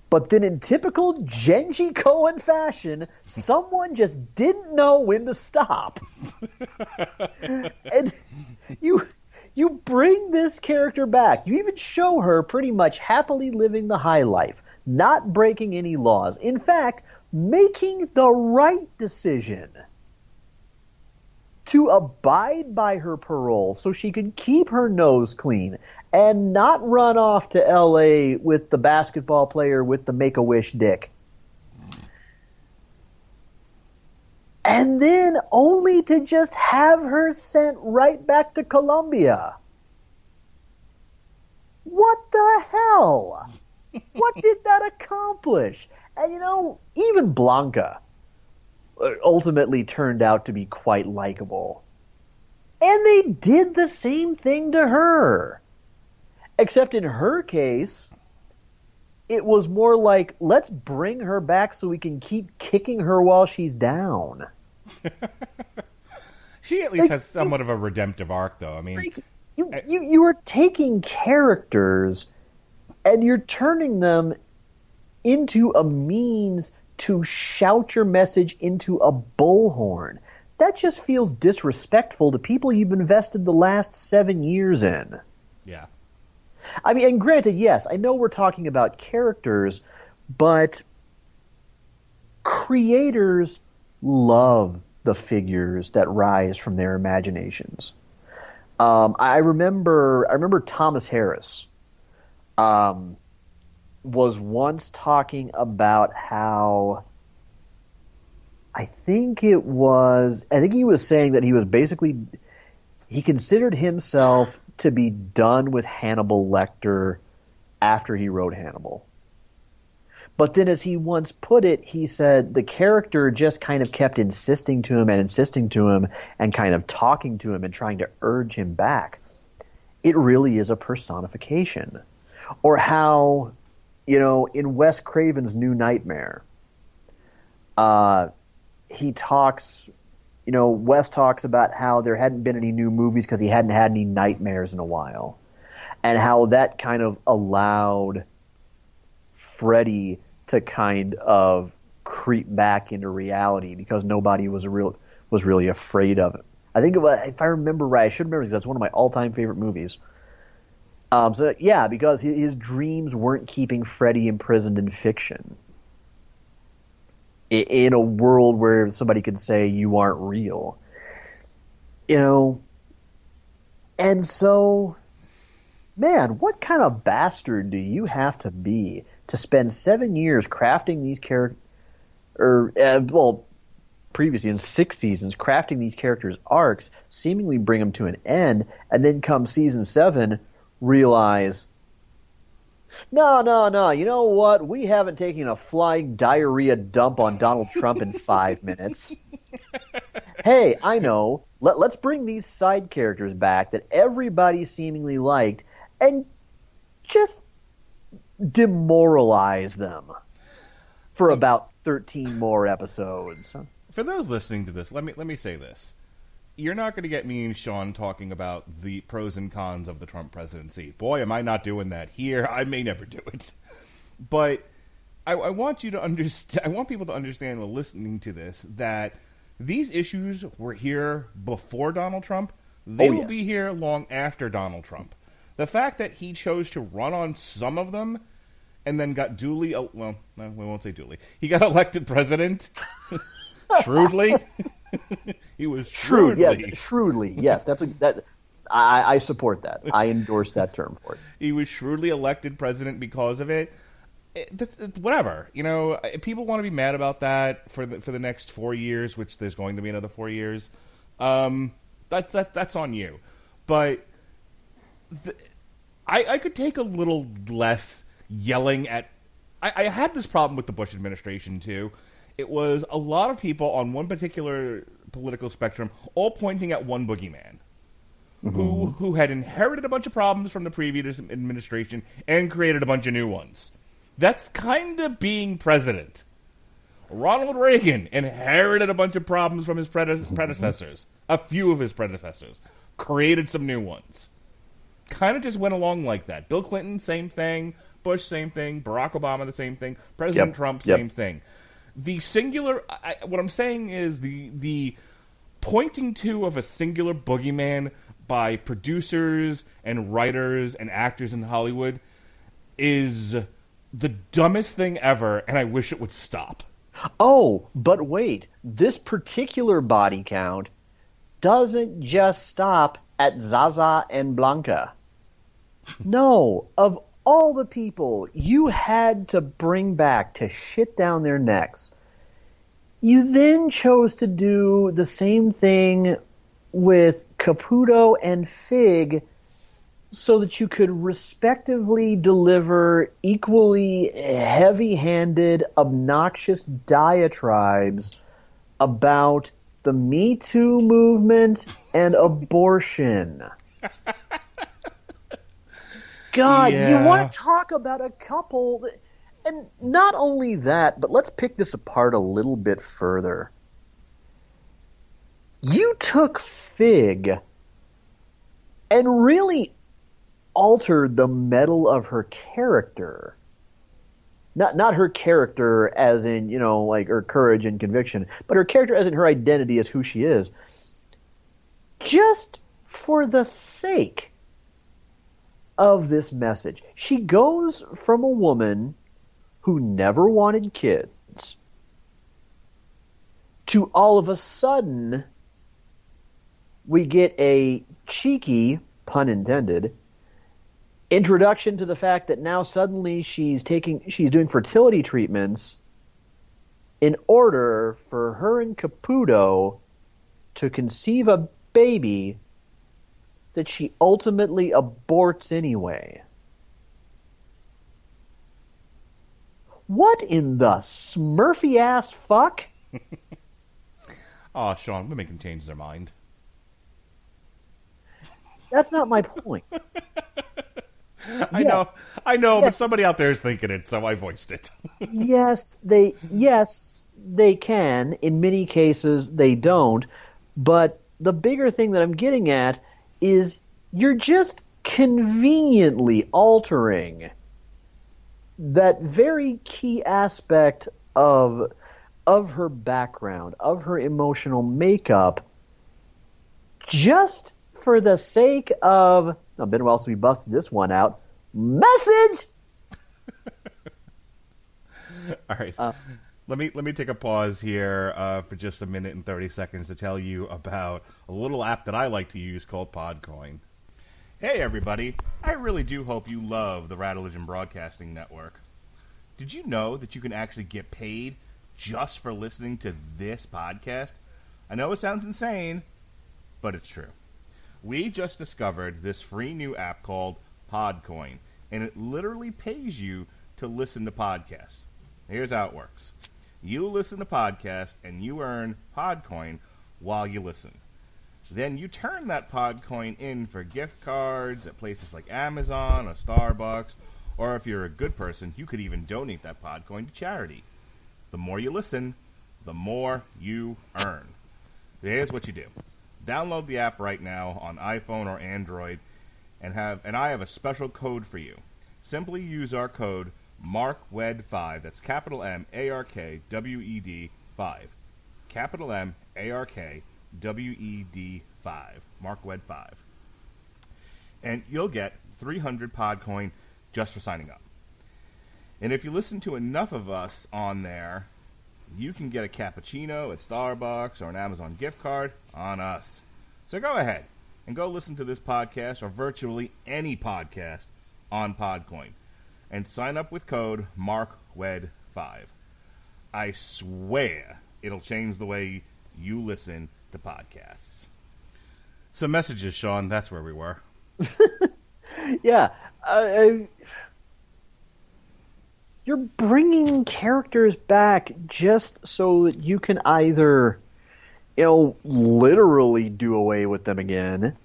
But then in typical Genji Cohen fashion, someone just didn't know when to stop. And you bring this character back. You even show her pretty much happily living the high life, not breaking any laws. In fact, making the right decision to abide by her parole so she could keep her nose clean and not run off to L.A. with the basketball player with the Make-A-Wish dick. And then only to just have her sent right back to Colombia. What the hell? What did that accomplish? And even Blanca ultimately turned out to be quite likable. And they did the same thing to her. Except in her case, it was more like, let's bring her back so we can keep kicking her while she's down. She at least has somewhat of a redemptive arc, though. I mean, you are taking characters and you're turning them into a means to shout your message into a bullhorn. That just feels disrespectful to people you've invested the last 7 years in. Yeah. I mean, and granted, yes, I know we're talking about characters, but creators love the figures that rise from their imaginations. I remember Thomas Harris was once talking about how I think he was saying that he considered himself to be done with Hannibal Lecter after he wrote Hannibal. But then as he once put it, he said the character just kind of kept insisting to him and kind of talking to him and trying to urge him back. It really is a personification. Or how, in Wes Craven's New Nightmare, he talks, Wes talks about how there hadn't been any new movies because he hadn't had any nightmares in a while. And how that kind of allowed Freddy to kind of creep back into reality because nobody was really afraid of it. I think if I remember right, I should remember because that's one of my all-time favorite movies. So yeah, because his dreams weren't keeping Freddy imprisoned in fiction. In a world where somebody could say you aren't real. And so, man, what kind of bastard do you have to be to spend 7 years crafting these characters, previously in 6 seasons, crafting these characters' arcs, seemingly bring them to an end, and then come season 7, realize, no, you know what? We haven't taken a flying diarrhea dump on Donald Trump in 5 minutes. Hey, I know. Let's bring these side characters back that everybody seemingly liked and just demoralize them for about 13 more episodes. For those listening to this, let me say this. You're not going to get me and Sean talking about the pros and cons of the Trump presidency. Boy, am I not doing that here. I may never do it. But I want you to understand. I want people to understand while listening to this that these issues were here before Donald Trump. They will be here long after Donald Trump. The fact that he chose to run on some of them and then got duly, we won't say duly. He got elected president shrewdly. He was shrewdly. Yes, shrewdly. Yes, I support that. I endorse that term for it. He was shrewdly elected president because of it. Whatever, people want to be mad about that for the next 4 years, which there's going to be another 4 years. That's on you. But I could take a little less yelling at. I had this problem with the Bush administration too. It was a lot of people on one particular political spectrum all pointing at one boogeyman, who had inherited a bunch of problems from the previous administration and created a bunch of new ones. That's kind of being president. Ronald Reagan inherited a bunch of problems from his predecessors. A few of his predecessors. Created some new ones. Kind of just went along like that. Bill Clinton, same thing. Bush, same thing. Barack Obama, the same thing. President Trump, same thing. The singular... what I'm saying is the pointing to of a singular boogeyman by producers and writers and actors in Hollywood is the dumbest thing ever, and I wish it would stop. Oh, but wait. This particular body count doesn't just stop at Zaza and Blanca. No, of all the people you had to bring back to shit down their necks, you then chose to do the same thing with Caputo and Fig so that you could respectively deliver equally heavy-handed, obnoxious diatribes about the Me Too movement and abortion. God, you want to talk about a couple that, and not only that, but let's pick this apart a little bit further. You took Fig and really altered the metal of her character. Not her character as in, like her courage and conviction, but her character as in her identity as who she is. Just for the sake of this message. She goes from a woman who never wanted kids to all of a sudden we get a cheeky, pun intended, introduction to the fact that now suddenly she's doing fertility treatments in order for her and Caputo to conceive a baby that she ultimately aborts anyway. What in the Smurfy ass fuck? Oh, Sean, we make them change their mind. That's not my point. I know, but somebody out there is thinking it, so I voiced it. Yes, they can. In many cases, they don't. But the bigger thing that I'm getting at is you're just conveniently altering that very key aspect of her background, of her emotional makeup, just for the sake of, it's been a while since we busted this one out, message! All right. Let me take a pause here for just a minute and 30 seconds to tell you about a little app that I like to use called Podcoin. Hey, everybody. I really do hope you love the Radulich and Broadcasting Network. Did you know that you can actually get paid just for listening to this podcast? I know it sounds insane, but it's true. We just discovered this free new app called Podcoin, and it literally pays you to listen to podcasts. Here's how it works. You listen to podcasts, and you earn Podcoin while you listen. Then you turn that Podcoin in for gift cards at places like Amazon or Starbucks, or if you're a good person, you could even donate that Podcoin to charity. The more you listen, the more you earn. Here's what you do. Download the app right now on iPhone or Android, and I have a special code for you. Simply use our code MARKWED5. That's capital MARKWED 5. Capital MARKWED 5. MARKWED 5. And you'll get 300 Podcoin just for signing up. And if you listen to enough of us on there, you can get a cappuccino at Starbucks or an Amazon gift card on us. So go ahead and go listen to this podcast or virtually any podcast on Podcoin and sign up with code MARKWED5. I swear it'll change the way you listen to podcasts. Some messages, Sean. That's where we were. Yeah. You're bringing characters back just so that you can either, literally do away with them again,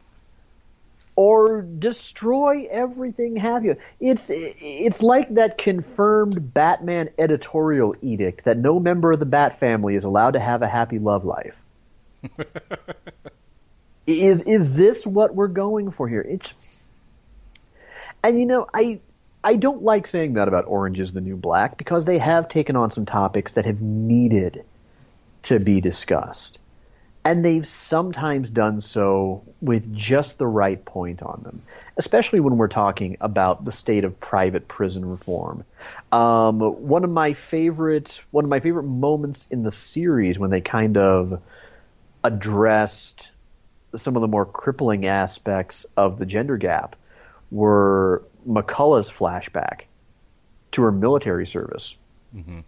or destroy everything. Have you? It's like that confirmed Batman editorial edict that no member of the Bat family is allowed to have a happy love life. Is this what we're going for here? And I don't like saying that about Orange is the New Black, because they have taken on some topics that have needed to be discussed. And they've sometimes done so with just the right point on them, especially when we're talking about the state of private prison reform. One of my favorite moments in the series, when they kind of addressed some of the more crippling aspects of the gender gap, were McCullough's flashback to her military service. Mm-hmm.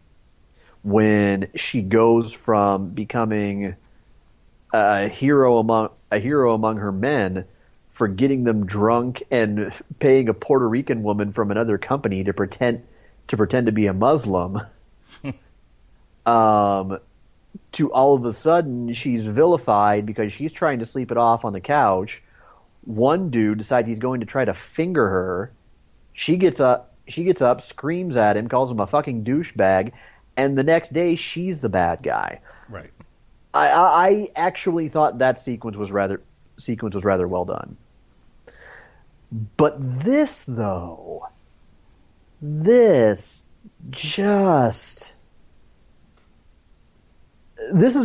When she goes from becoming a hero among her men for getting them drunk and paying a Puerto Rican woman from another company to pretend to be a Muslim, to all of a sudden she's vilified because she's trying to sleep it off on the couch. One dude decides he's going to try to finger her. She gets up, screams at him, calls him a fucking douchebag, and the next day she's the bad guy. Right. I actually thought that sequence was rather well done. But this is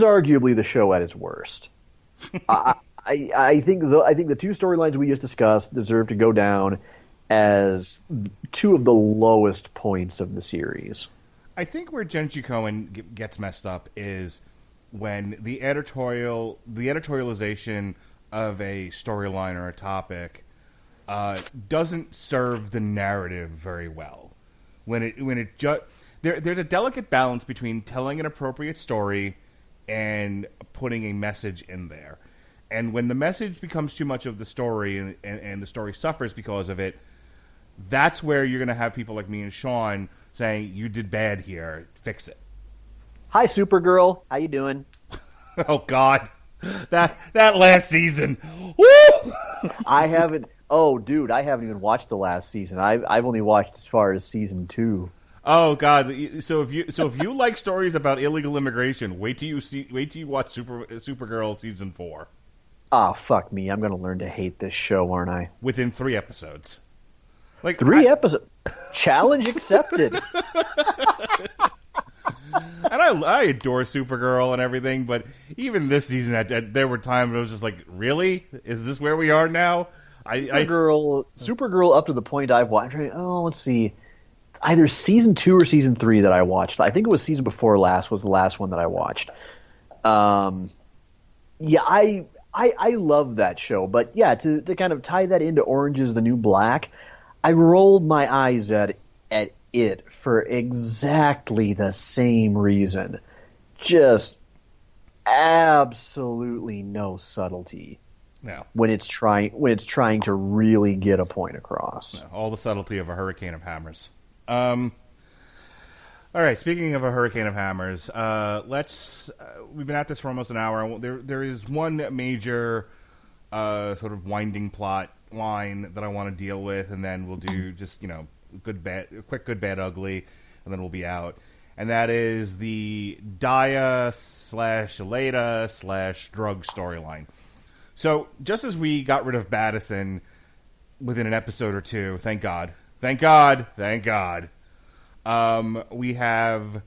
arguably the show at its worst. I think the two storylines we just discussed deserve to go down as two of the lowest points of the series. I think where Genji Cohen gets messed up is when the editorialization of a storyline or a topic doesn't serve the narrative very well. There's a delicate balance between telling an appropriate story and putting a message in there. And when the message becomes too much of the story and the story suffers because of it, that's where you're going to have people like me and Sean saying, you did bad here, fix it. Hi, Supergirl. How you doing? Oh, God. That last season. Woo! I haven't even watched the last season. I've only watched as far as season 2. Oh God! So if you like stories about illegal immigration, wait till you watch Supergirl season 4. Ah, fuck me! I'm gonna learn to hate this show, aren't I? Within 3 episodes. Like 3 episodes. Challenge accepted. And I adore Supergirl and everything, but even this season, there were times I was just like, really? Is this where we are now? Supergirl, up to the point I've watched. Let's see. Either season 2 or season 3 that I watched. I think it was season before last was the last one that I watched. Yeah, I love that show. But yeah, to kind of tie that into Orange is the New Black, I rolled my eyes at it for exactly the same reason. Just absolutely no subtlety. No. When it's trying to really get a point across. No, all the subtlety of a hurricane of hammers. All right. Speaking of a hurricane of hammers, we've been at this for almost an hour. There is one major sort of winding plot line that I want to deal with, and then we'll do just quick, good, bad, ugly, and then we'll be out. And that is the Daya/Aleda/drug storyline. So just as we got rid of Battison within an episode or two, thank God. We have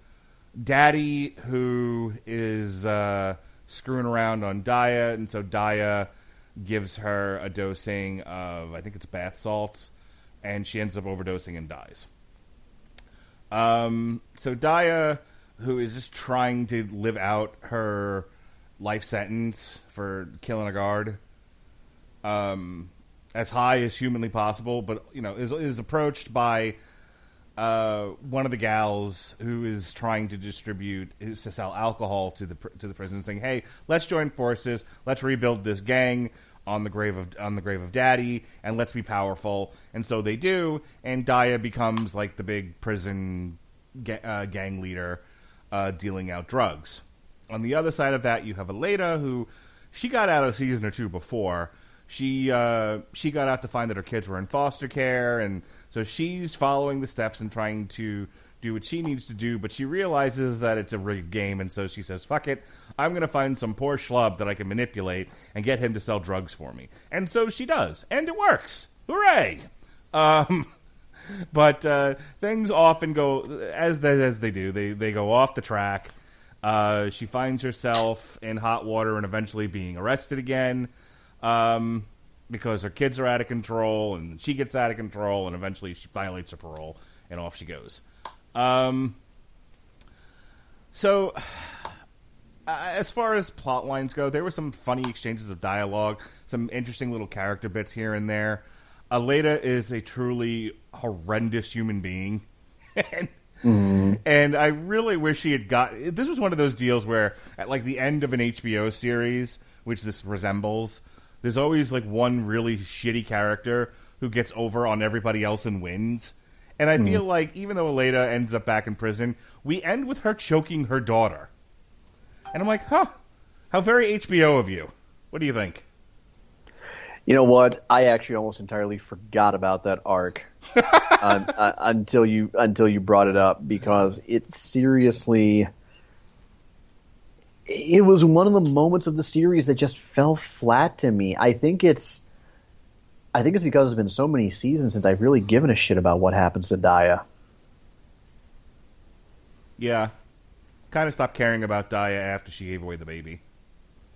Daddy, who is screwing around on Daya, and so Daya gives her a dosing of, I think it's bath salts, and she ends up overdosing and dies. So Daya, who is just trying to live out her life sentence for killing a guard, as high as humanly possible, but is approached by one of the gals who is trying to sell alcohol to the prison, saying, "Hey, let's join forces. Let's rebuild this gang. on the grave of Daddy, and let's be powerful. And so they do, and Daya becomes like the big prison gang leader, dealing out drugs. On the other side of that, you have Aleda, who she got out a season or two before. She got out to find that her kids were in foster care, and so she's following the steps and trying to do what she needs to do, but she realizes that it's a rigged game, and so she says, fuck it, I'm going to find some poor schlub that I can manipulate and get him to sell drugs for me. And so she does, and it works. Hooray! But things often go, as they do, they go off the track. She finds herself in hot water and eventually being arrested again, because her kids are out of control, and she gets out of control, and eventually she violates her parole, and off she goes. So, as far as plot lines go, there were some funny exchanges of dialogue, some interesting little character bits here and there. Aleda is a truly horrendous human being. And I really wish she had this was one of those deals where, at like the end of an HBO series, which this resembles, there's always like one really shitty character who gets over on everybody else and wins. And I feel like, even though Aleda ends up back in prison, we end with her choking her daughter. And I'm like, how very HBO of you. What do you think? You know what? I actually almost entirely forgot about that arc until you brought it up, because it seriously... It was one of the moments of the series that just fell flat to me. I think it's because it's been so many seasons since I've really given a shit about what happens to Daya. Yeah. Kind of stopped caring about Daya after she gave away the baby.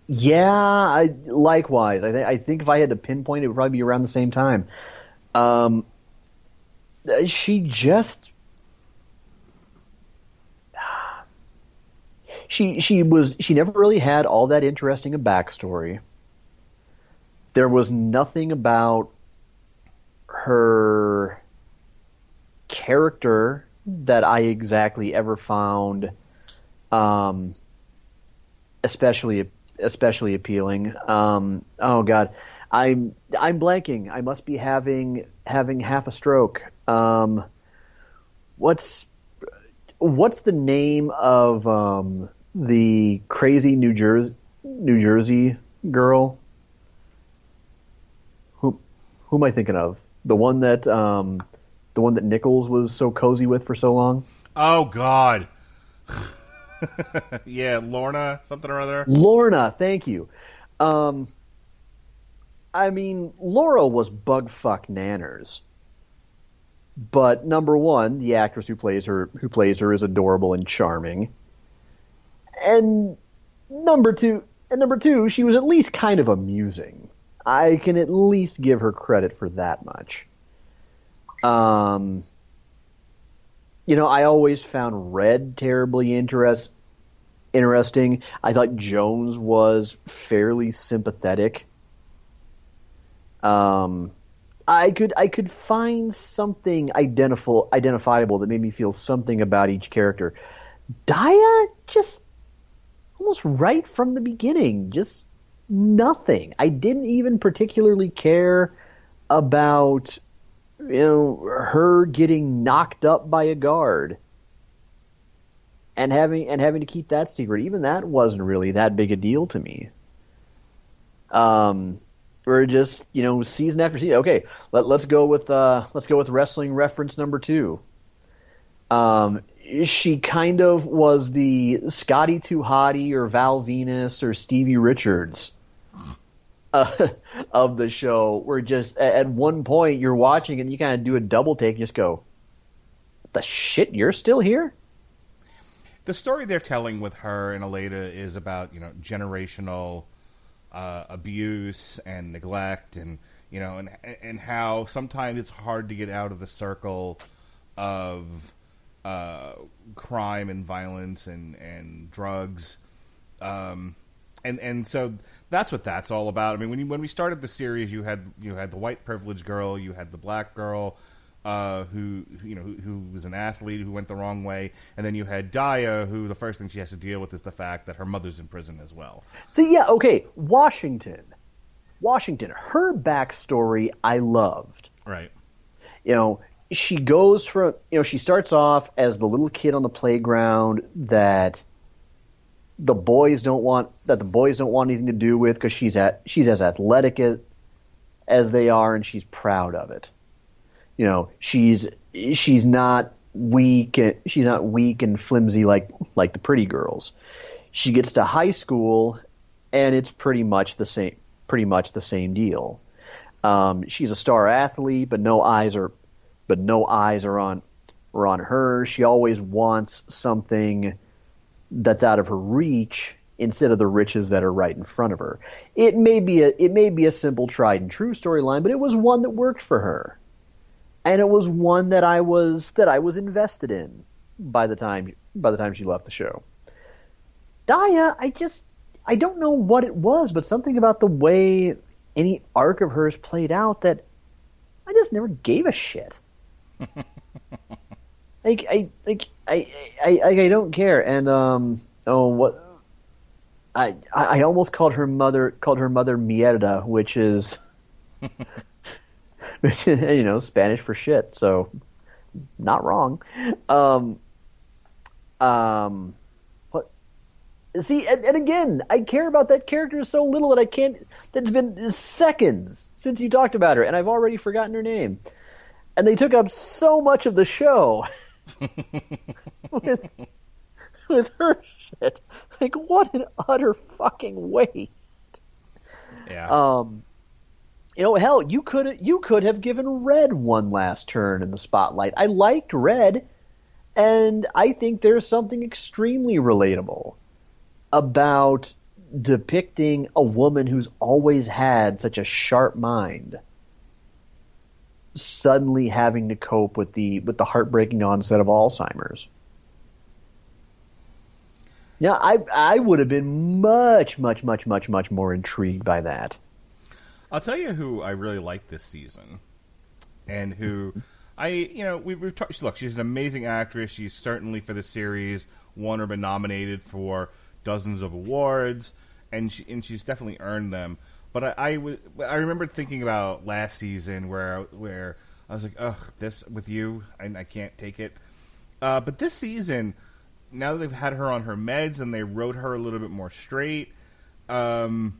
Yeah, likewise. I think if I had to pinpoint, it would probably be around the same time. She just... She never really had all that interesting a backstory. There was nothing about her character that I exactly ever found especially appealing. Oh God, I'm blanking. I must be having half a stroke. What's the name of the crazy New Jersey girl? Who am I thinking of? The one that Nichols was so cozy with for so long? Oh God. Yeah, Lorna, something or other. Lorna, thank you. I mean, Laura was bugfuck nanners. But number one, the actress who plays her is adorable and charming. And number two, she was at least kind of amusing. I can at least give her credit for that much. I always found Red terribly interesting. I thought Jones was fairly sympathetic. I could find something identifiable that made me feel something about each character. Daya, just almost right from the beginning, just nothing. I didn't even particularly care about her getting knocked up by a guard and having to keep that secret. Even that wasn't really that big a deal to me. We're just, season after season. Okay, let's go with wrestling reference number 2. She kind of was the Scotty 2 Hottie or Val Venus or Stevie Richards of the show. Where just at one point you're watching and you kind of do a double take and just go, "What the shit? You're still here?" The story they're telling with her and Aleda is about generational abuse and neglect, and and how sometimes it's hard to get out of the circle of crime and violence and drugs, and so that's what that's all about. I mean, when we started the series, you had the white privileged girl, you had the black girl who was an athlete who went the wrong way, and then you had Daya, who the first thing she has to deal with is the fact that her mother's in prison as well. So yeah, okay, Washington Washington, her backstory I loved. Right. She goes from, she starts off as the little kid on the playground that the boys don't want anything to do with because she's as athletic as they are, and she's proud of it. She's not weak and flimsy like the pretty girls. She gets to high school, and it's pretty much the same deal. She's a star athlete, but no eyes are on her. She always wants something that's out of her reach instead of the riches that are right in front of her. It may be a simple, tried and true storyline, but it was one that worked for her, and it was one that I was invested in by the time she left the show. Daya, I don't know what it was, but something about the way any arc of hers played out that I just never gave a shit. I don't care. And I almost called her mother mierda, which is Spanish for shit. So not wrong. What? See, and again, I care about that character so little that I can't. It's been seconds since you talked about her, and I've already forgotten her name. And they took up so much of the show with her shit. Like, what an utter fucking waste. Yeah. Hell, you could have given Red one last turn in the spotlight. I liked Red, and I think there's something extremely relatable about depicting a woman who's always had such a sharp mind suddenly having to cope with the heartbreaking onset of Alzheimer's. Yeah, I would have been much more intrigued by that. I'll tell you who I really like this season, and who we've talked. Look, she's an amazing actress. She's certainly for the series won or been nominated for dozens of awards, and she's definitely earned them. But I remember thinking about last season where I was like, ugh, this with you, I can't take it. But this season, now that they've had her on her meds and they wrote her a little bit more straight, Uza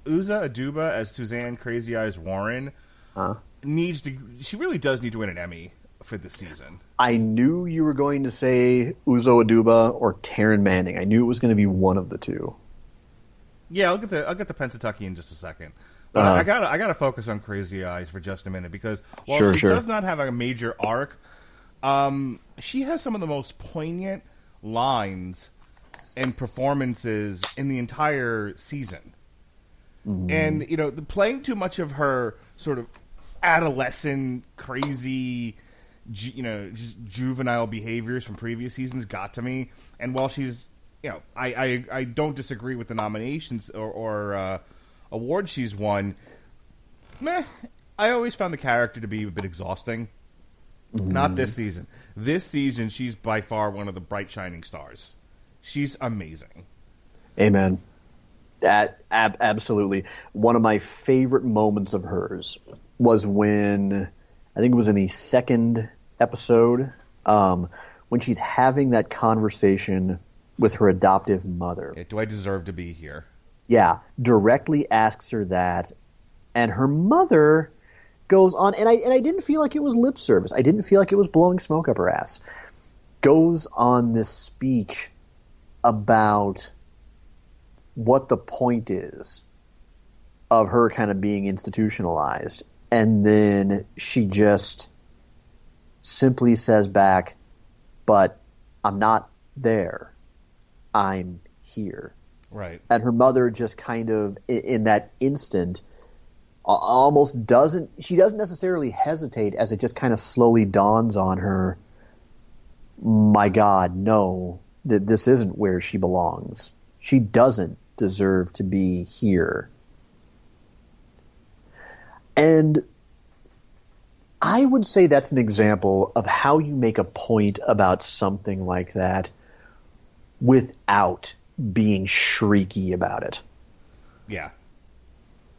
Aduba as Suzanne Crazy Eyes Warren she really does need to win an Emmy for this season. I knew you were going to say Uzo Aduba or Taryn Manning. I knew it was going to be one of the two. Yeah, I'll get the Pennsatucky in just a second. But I gotta focus on Crazy Eyes for just a minute, because while she does not have a major arc, she has some of the most poignant lines and performances in the entire season. Mm-hmm. And playing too much of her sort of adolescent, crazy, just juvenile behaviors from previous seasons got to me. And while she's I don't disagree with the nominations or awards she's won. I always found the character to be a bit exhausting. Mm. Not this season. This season, she's by far one of the bright shining stars. She's amazing. Amen. Absolutely. One of my favorite moments of hers was when, I think it was in the second episode, when she's having that conversation with her adoptive mother. Do I deserve to be here? Yeah, directly asks her that, and her mother goes on, and I didn't feel like it was lip service. I didn't feel like it was blowing smoke up her ass. Goes on this speech about what the point is of her kind of being institutionalized, and then she just simply says back, "But I'm not there. I'm here." Right. And her mother just kind of, in that instant, almost doesn't necessarily hesitate, as it just kind of slowly dawns on her, my God, no, that this isn't where she belongs. She doesn't deserve to be here. And I would say that's an example of how you make a point about something like that without being shrieky about it. Yeah.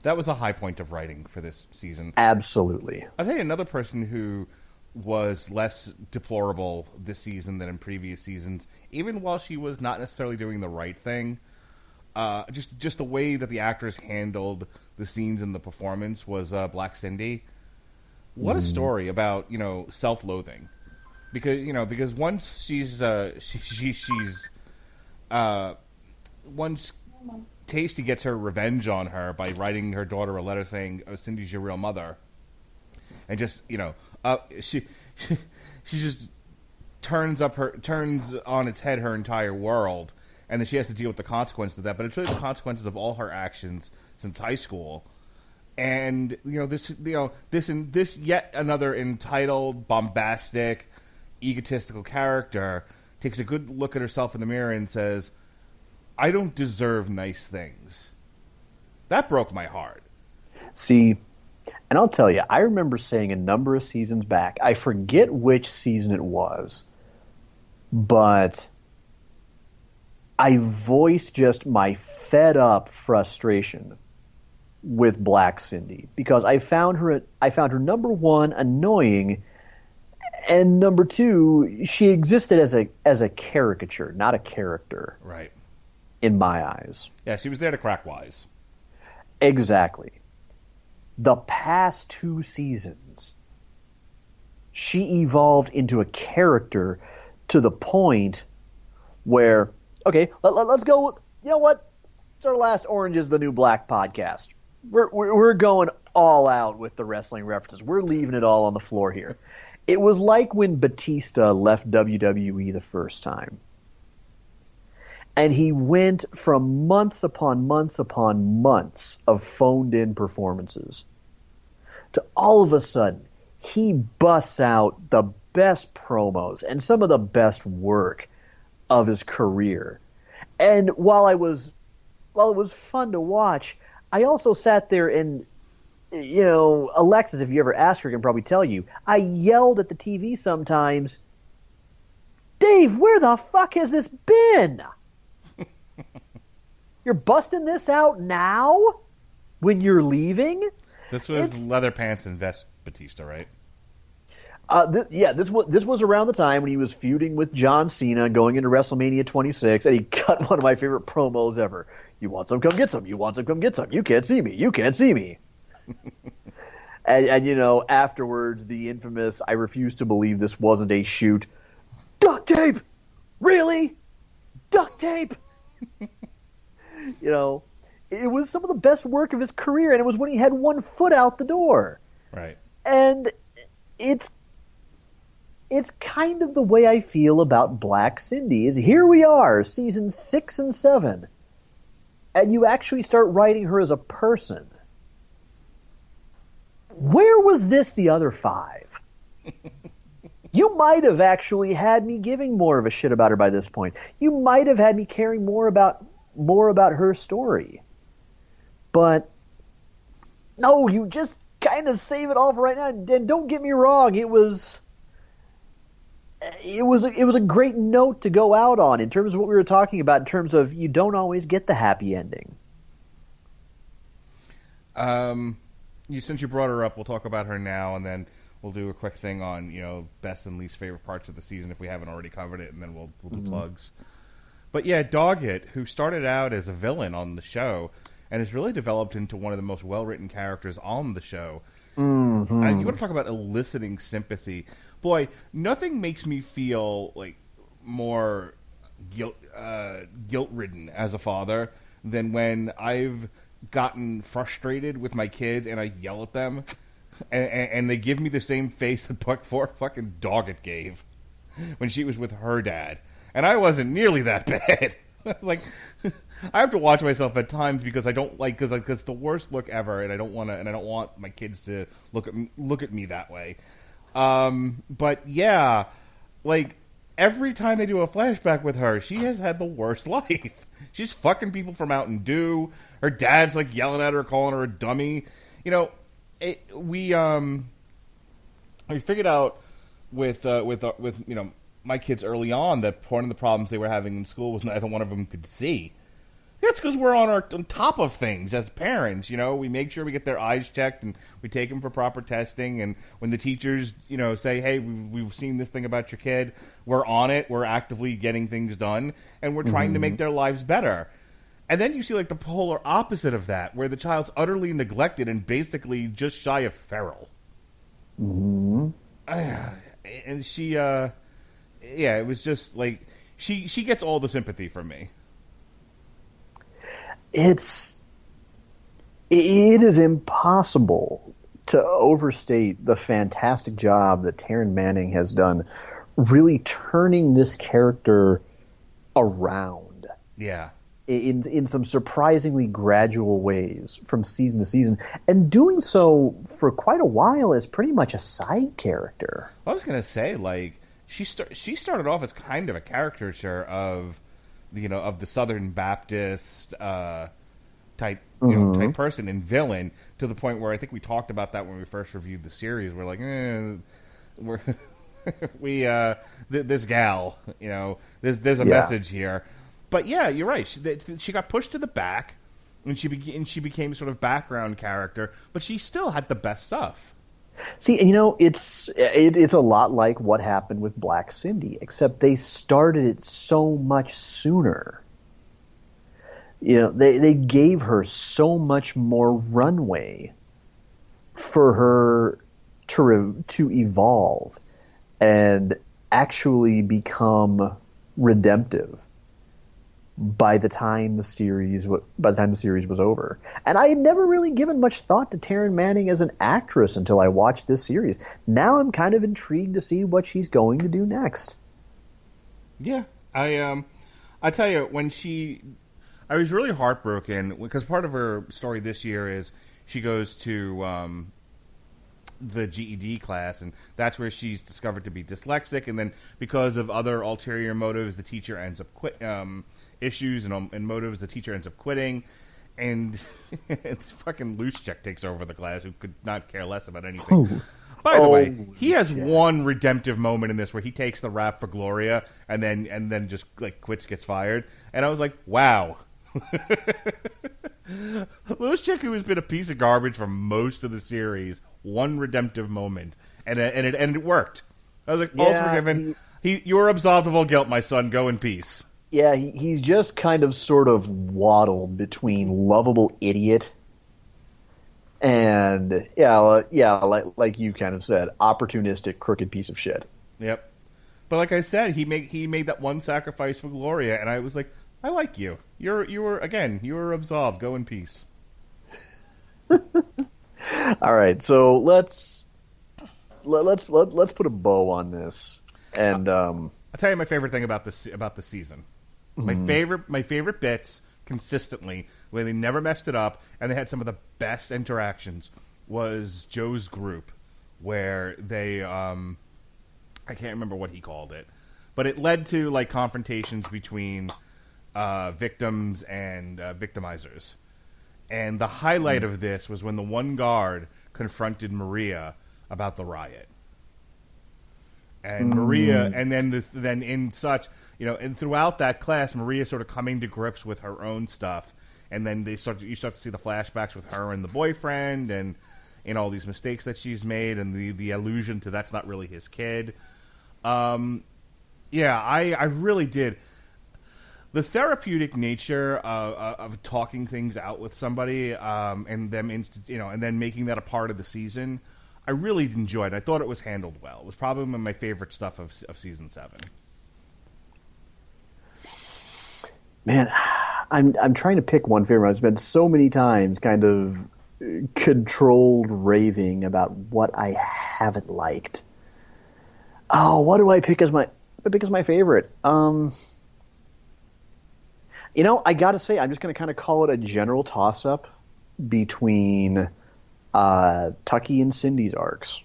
That was the high point of writing for this season. Absolutely. I'll tell you another person who was less deplorable this season than in previous seasons, even while she was not necessarily doing the right thing. Just the way that the actors handled the scenes and the performance was Black Cindy. What a story about self-loathing, because once she's once Tasty gets her revenge on her by writing her daughter a letter saying, "Oh, Cindy's your real mother," and just she just turns on its head her entire world, and then she has to deal with the consequences of that. But it's really the consequences of all her actions since high school, and this yet another entitled, bombastic, egotistical character takes a good look at herself in the mirror and says, "I don't deserve nice things." That broke my heart. See, and I'll tell you, I remember saying a number of seasons back, I forget which season it was, but I voiced just my fed up frustration with Black Cindy because I found her number one annoying, and number two, she existed as a caricature, not a character. Right. In my eyes. Yeah, she was there to crack wise. Exactly. The past 2 seasons, she evolved into a character to the point where, okay, let's go. You know what? It's our last Orange is the New Black podcast. We're going all out with the wrestling references. We're leaving it all on the floor here. It was like when Batista left WWE the first time. And he went from months upon months upon months of phoned-in performances to all of a sudden, he busts out the best promos and some of the best work of his career. And while it was fun to watch, I also sat there and, Alexis, if you ever ask her, can probably tell you, I yelled at the TV sometimes, "Dave, where the fuck has this been? You're busting this out now when you're leaving?" This was leather pants and vest Batista, right? This was around the time when he was feuding with John Cena going into WrestleMania 26, and he cut one of my favorite promos ever. "You want some, come get some. You want some, come get some. You can't see me. You can't see me." and afterwards, the infamous, "I refuse to believe this wasn't a shoot." Duct tape? Really? Duct tape? It was some of the best work of his career, and it was when he had one foot out the door. Right. And it's kind of the way I feel about Black Cindy. Is here we are, season 6 and 7, and you actually start writing her as a person. Where was this the other 5? You might have actually had me giving more of a shit about her by this point. You might have had me caring more about her story. But no, you just kind of save it all for right now. And don't get me wrong, it was a great note to go out on in terms of what we were talking about in terms of you don't always get the happy ending. Since you brought her up, we'll talk about her now, and then we'll do a quick thing on best and least favorite parts of the season if we haven't already covered it, and then we'll do plugs. But yeah, Doggett, who started out as a villain on the show and has really developed into one of the most well-written characters on the show. Mm-hmm. And you want to talk about eliciting sympathy. Boy, nothing makes me feel like more guilt-ridden as a father than when I've gotten frustrated with my kids and I yell at them and they give me the same face that poor fucking Doggett gave when she was with her dad. And I wasn't nearly that bad. Like, I have to watch myself at times because I don't like because it's the worst look ever, and I don't want my kids to look at me that way. But yeah, like every time they do a flashback with her, she has had the worst life. She's fucking people for Mountain Dew. Her dad's like yelling at her, calling her a dummy. We figured out with my kids early on that one of the problems they were having in school was neither one of them could see. That's because we're on top of things as parents. We make sure we get their eyes checked and we take them for proper testing. And when the teachers, say, "Hey, we've seen this thing about your kid," we're on it. We're actively getting things done, and we're trying to make their lives better. And then you see like the polar opposite of that, where the child's utterly neglected and basically just shy of feral. Mm-hmm. And she, it was just like she gets all the sympathy from me. It is impossible to overstate the fantastic job that Taryn Manning has done really turning this character around. Yeah. In some surprisingly gradual ways from season to season, and doing so for quite a while as pretty much a side character. I was going to say, like, she started off as kind of a caricature of the Southern Baptist type type person and villain, to the point where I think we talked about that when we first reviewed the series. We're like, this gal, there's a message here. But yeah, you're right. She got pushed to the back, and she became sort of background character, but she still had the best stuff. See, it's a lot like what happened with Black Cindy, except they started it so much sooner. They gave her so much more runway for her to evolve and actually become redemptive by the time the series was over. And I had never really given much thought to Taryn Manning as an actress until I watched this series. Now I'm kind of intrigued to see what she's going to do next. Yeah, I tell you, I was really heartbroken because part of her story this year is she goes to the GED class, and that's where she's discovered to be dyslexic, and then because of other ulterior motives, the teacher ends up issues and motives, the teacher ends up quitting, and it's fucking Loose Check takes over the class, who could not care less about anything. By the way, he has one redemptive moment in this where he takes the rap for Gloria and then just like quits, gets fired, and I was like, wow. Loose Check, who has been a piece of garbage for most of the series, one redemptive moment, and it worked. I was like, all's forgiven. You're absolved of all guilt, my son. Go in peace. Yeah, he's just kind of sort of waddled between lovable idiot and like you kind of said, opportunistic, crooked piece of shit. Yep. But like I said, he made that one sacrifice for Gloria, and I was like, I like you. You were absolved. Go in peace. All right, so let's put a bow on this, and I'll tell you my favorite thing about the season. My favorite bits consistently, where they never messed it up, and they had some of the best interactions, was Joe's group, where they I can't remember what he called it, but it led to like confrontations between victims and victimizers. And the highlight of this was when the one guard confronted Maria about the riot. And Maria, and then in such, and throughout that class, Maria sort of coming to grips with her own stuff. And then you start to see the flashbacks with her and the boyfriend, and all these mistakes that she's made, and the allusion to that's not really his kid. I really did. The therapeutic nature of talking things out with somebody, and them, and then making that a part of the season, I really enjoyed. I thought it was handled well. It was probably one of my favorite stuff of season 7. Man, I'm trying to pick one favorite. I've spent so many times kind of controlled raving about what I haven't liked. Oh, what do I pick as my favorite? I gotta say, I'm just gonna kind of call it a general toss-up between Tucky and Cindy's arcs.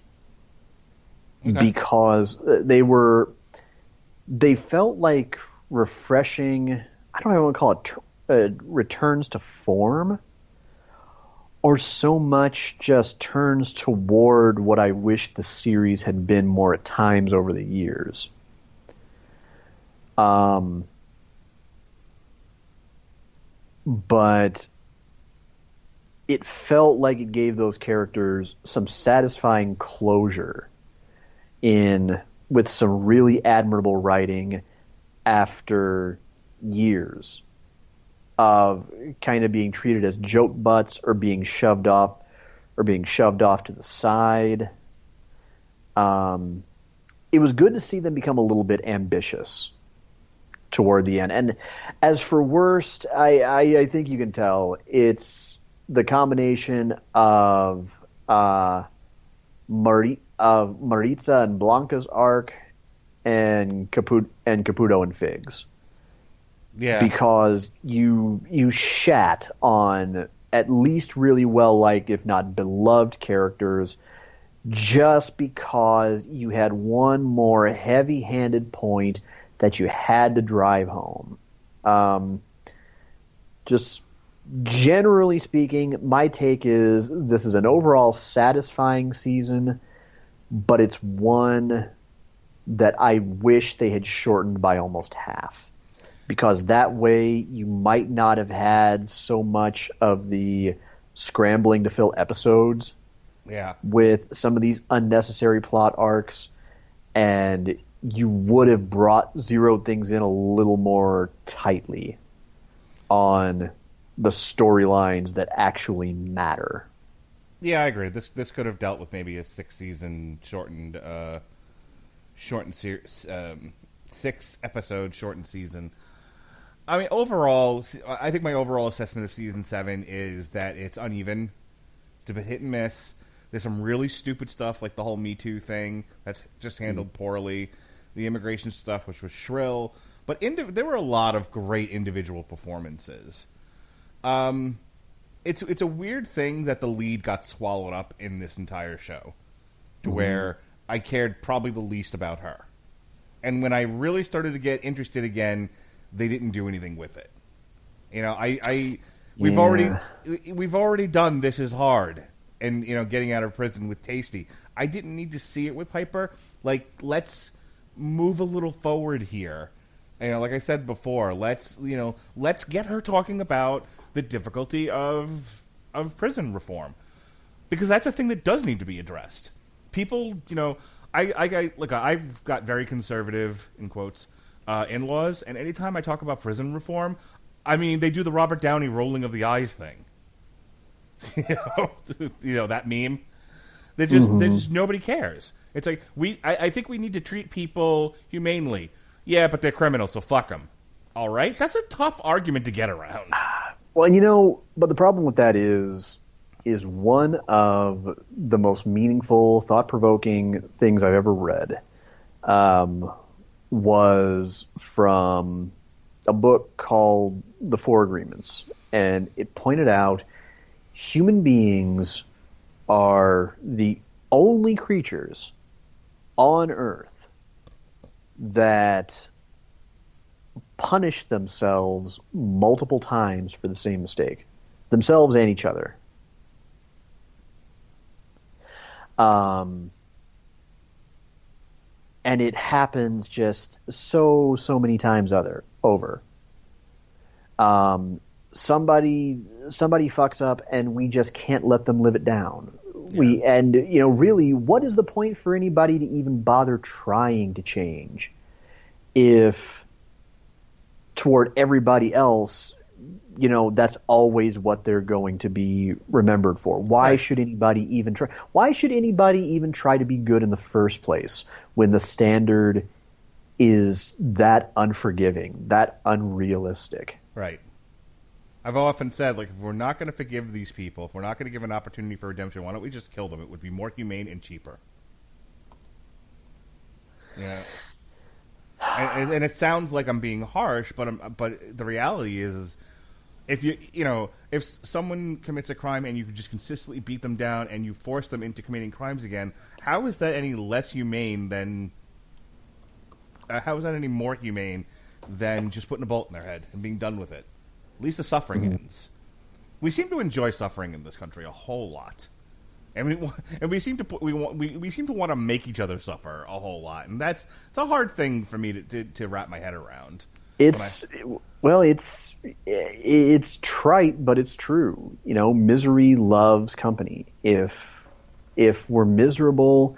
Okay. Because they felt like refreshing, I don't know what I want to call it, returns to form, or so much just turns toward what I wish the series had been more at times over the years. but it felt like it gave those characters some satisfying closure with some really admirable writing after years of kind of being treated as joke butts or being shoved off to the side. It was good to see them become a little bit ambitious toward the end. And as for worst, I think you can tell it's the combination of Maritza and Blanca's arc and Caputo and Figs. Yeah. Because you shat on at least really well-liked, if not beloved characters just because you had one more heavy-handed point that you had to drive home. Just generally speaking, my take is this is an overall satisfying season, but it's one that I wish they had shortened by almost half. Because that way you might not have had so much of the scrambling to fill episodes with some of these unnecessary plot arcs, and you would have zeroed things in a little more tightly on the storylines that actually matter. Yeah, I agree. This could have dealt with maybe a 6-season shortened 6-episode shortened season. I mean, overall, I think my overall assessment of Season 7 is that it's uneven. It's a bit hit and miss. There's some really stupid stuff, like the whole Me Too thing, that's just handled poorly. The immigration stuff, which was shrill. But there were a lot of great individual performances. It's a weird thing that the lead got swallowed up in this entire show, to where I cared probably the least about her. And when I really started to get interested again, they didn't do anything with it. You know, we've already done This Is Hard, and getting out of prison with Tasty. I didn't need to see it with Piper. Like, let's move a little forward here. Like I said before, let's get her talking about the difficulty of prison reform, because that's a thing that does need to be addressed. People, I've got very conservative in quotes in-laws, and anytime I talk about prison reform, I mean they do the Robert Downey rolling of the eyes thing. That meme. They just nobody cares. It's like I think we need to treat people humanely. Yeah, but they're criminals, so fuck them. All right, that's a tough argument to get around. Well, but the problem with that is one of the most meaningful, thought-provoking things I've ever read. Was from a book called The Four Agreements, and it pointed out human beings are the only creatures on Earth that punish themselves multiple times for the same mistake, themselves and each other. And it happens just so many times over. Somebody fucks up, and we just can't let them live it down. Yeah. Really, what is the point for anybody to even bother trying to change if toward everybody else, that's always what they're going to be remembered for? Why should anybody even try? Why should anybody even try to be good in the first place when the standard is that unforgiving, that unrealistic? Right. I've often said, if we're not going to forgive these people, if we're not going to give an opportunity for redemption, why don't we just kill them? It would be more humane and cheaper. Yeah. And it sounds like I'm being harsh, but the reality is if someone commits a crime and you can just consistently beat them down and you force them into committing crimes again, how is that any less humane than? How is that any more humane than just putting a bolt in their head and being done with it? At least the suffering ends. We seem to enjoy suffering in this country a whole lot, and we seem to want to make each other suffer a whole lot, and it's a hard thing for me to wrap my head around. It's it's trite, but it's true. Misery loves company. If we're miserable,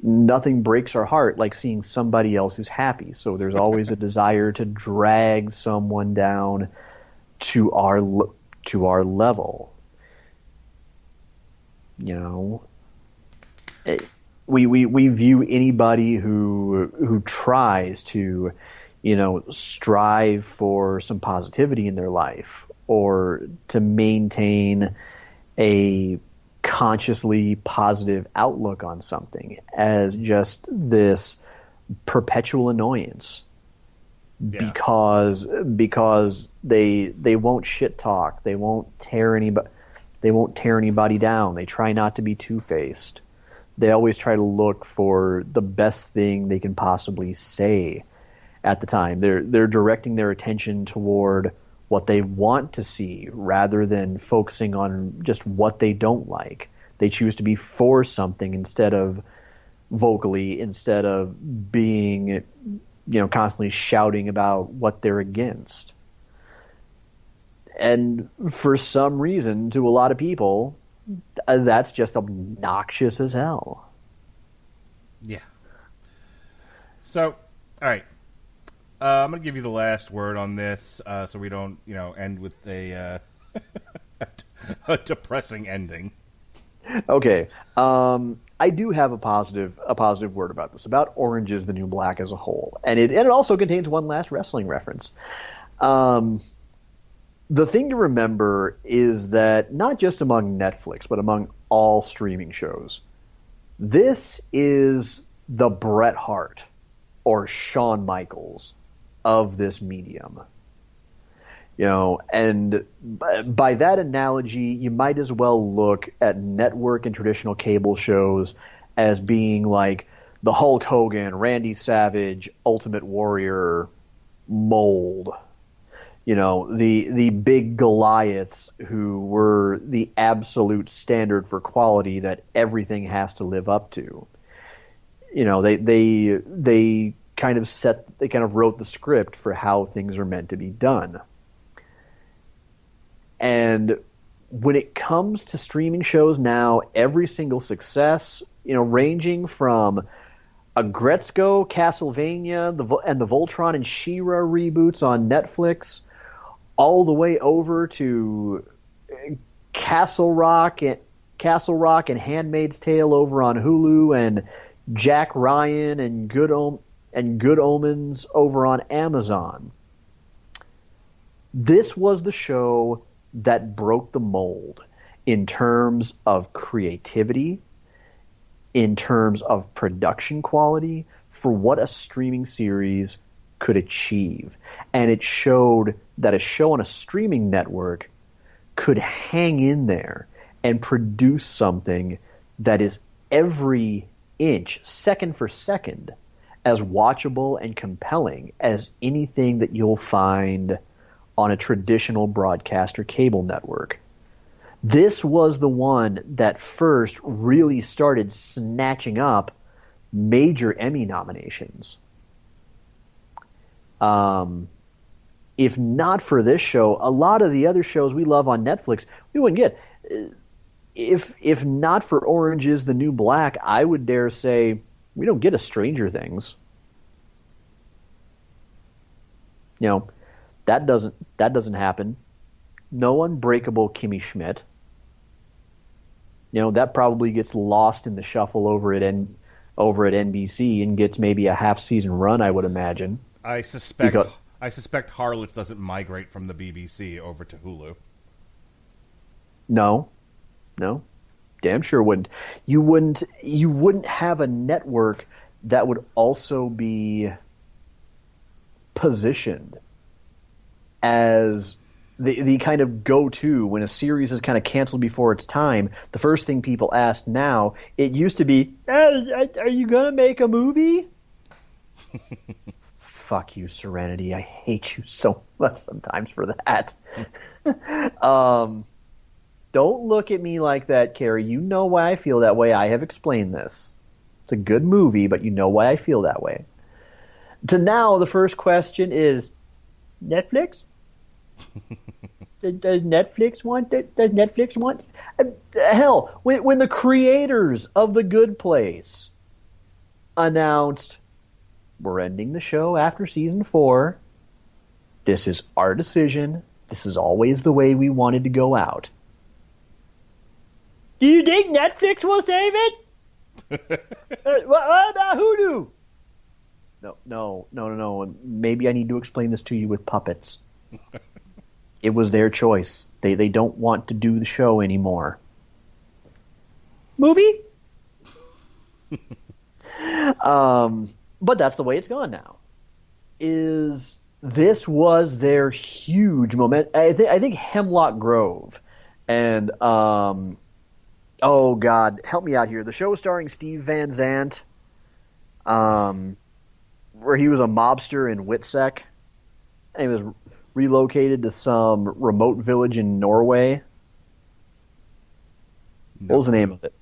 nothing breaks our heart like seeing somebody else who's happy. So there's always a desire to drag someone down to our level. We view anybody who tries to, strive for some positivity in their life or to maintain a consciously positive outlook on something as just this perpetual annoyance. Yeah. Because they won't shit talk, they won't tear anybody down. They try not to be two-faced. They always try to look for the best thing they can possibly say at the time. They're directing their attention toward what they want to see rather than focusing on just what they don't like. They choose to be for something instead of being, constantly shouting about what they're against. And for some reason, to a lot of people, that's just obnoxious as hell. Yeah. So, all right. I'm going to give you the last word on this, so we don't, end with a depressing ending. Okay. I do have a positive word about this, about Orange is the New Black as a whole, and it also contains one last wrestling reference. The thing to remember is that not just among Netflix, but among all streaming shows, this is the Bret Hart or Shawn Michaels of this medium. And by that analogy, you might as well look at network and traditional cable shows as being like the Hulk Hogan, Randy Savage, Ultimate Warrior mold. The big Goliaths who were the absolute standard for quality that everything has to live up to. They kind of wrote the script for how things are meant to be done. And when it comes to streaming shows now, every single success, ranging from Agretzko, Castlevania, and the Voltron and She-Ra reboots on Netflix, all the way over to Castle Rock and Handmaid's Tale over on Hulu, and Jack Ryan and Good Omens over on Amazon. This was the show that broke the mold in terms of creativity, in terms of production quality, for what a streaming series could achieve. And it showed that a show on a streaming network could hang in there and produce something that is every inch, second for second, as watchable and compelling as anything that you'll find on a traditional broadcast or cable network. This was the one that first really started snatching up major Emmy nominations. If not for this show, a lot of the other shows we love on Netflix, we wouldn't get. If not for Orange is the New Black, I would dare say we don't get a Stranger Things. That doesn't happen. No Unbreakable Kimmy Schmidt. That probably gets lost in the shuffle over at NBC and gets maybe a half-season run, I would imagine. I suspect Harlots doesn't migrate from the BBC over to Hulu. No, damn sure wouldn't. You wouldn't have a network that would also be positioned as the kind of go-to when a series is kind of canceled before its time. The first thing people ask now, it used to be, are you going to make a movie? Fuck you, Serenity. I hate you so much sometimes for that. Don't look at me like that, Carrie. You know why I feel that way. I have explained this. It's a good movie, but you know why I feel that way. To now, the first question is, Netflix? Does Netflix want it? Does Netflix want? Hell, when the creators of The Good Place announced we're ending the show after season 4, this is our decision. This is always the way we wanted to go out. Do you think Netflix will save it? What about Hulu? No. Maybe I need to explain this to you with puppets. It was their choice. They don't want to do the show anymore. Movie? But that's the way it's gone now. This was their huge moment. I think Hemlock Grove and oh God, help me out here. The show starring Steve Van Zandt, where he was a mobster in Witsec, and he was relocated to some remote village in Norway. No. What was the name of it?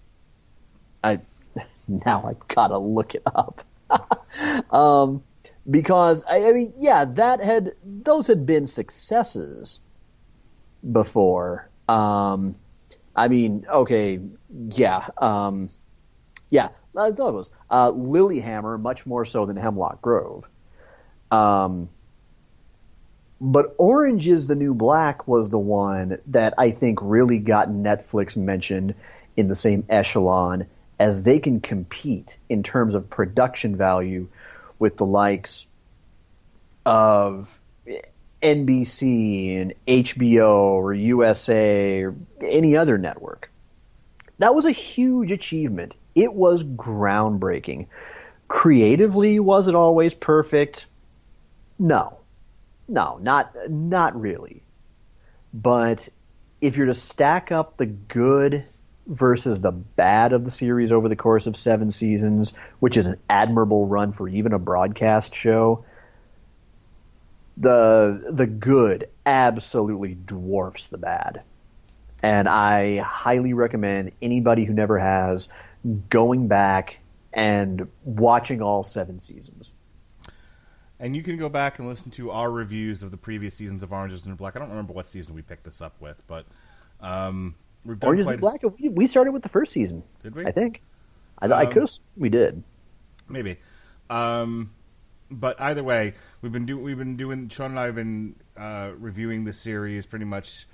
Now I've got to look it up. Because I mean, yeah, those had been successes before. I mean, okay, yeah, I thought it was Lilyhammer, much more so than Hemlock Grove. But Orange is the New Black was the one that I think really got Netflix mentioned in the same echelon as they can compete in terms of production value with the likes of NBC and HBO or USA or any other network. That was a huge achievement. It was groundbreaking. Creatively, was it always perfect? No, not really. But if you're to stack up the good versus the bad of the series over the course of 7 seasons, which is an admirable run for even a broadcast show, the good absolutely dwarfs the bad. And I highly recommend anybody who never has going back and watching all 7 seasons. And you can go back and listen to our reviews of the previous seasons of Orange is the New Black. I don't remember what season we picked this up with, but we've done Orange is the New Black. We started with the first season. Did we? I think. I could have. We did. Maybe. But either way, we've been doing. Sean and I have been reviewing the series pretty much.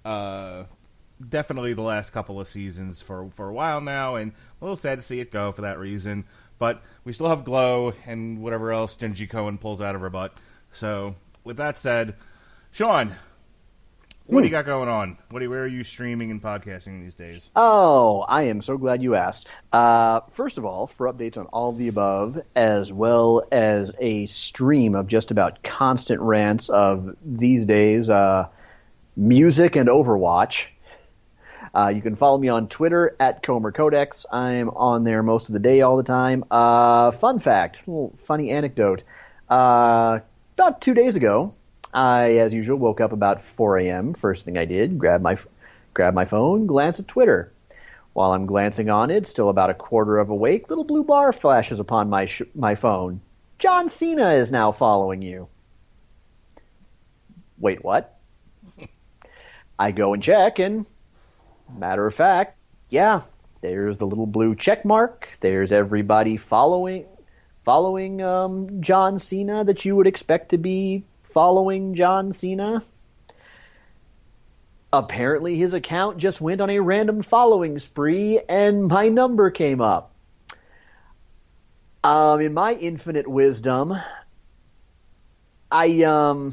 Definitely the last couple of seasons for a while now, and a little sad to see it go for that reason. But we still have Glow and whatever else Stingy Cohen pulls out of her butt. So, with that said, Sean, what do you got going on? Where are you streaming and podcasting these days? Oh, I am so glad you asked. First of all, for updates on all of the above, as well as a stream of just about constant rants of these days, music and Overwatch. You can follow me on Twitter at Comer Codex. I'm on there most of the day, all the time. Fun fact, a little funny anecdote. About 2 days ago, I, as usual, woke up about 4 a.m. First thing I did, grab my phone, glance at Twitter. While I'm glancing on it, still about a quarter of awake, little blue bar flashes upon my phone. John Cena is now following you. Wait, what? I go and check, and matter of fact, yeah, there's the little blue check mark. There's everybody following John Cena that you would expect to be following John Cena. Apparently his account just went on a random following spree and my number came up. In my infinite wisdom, I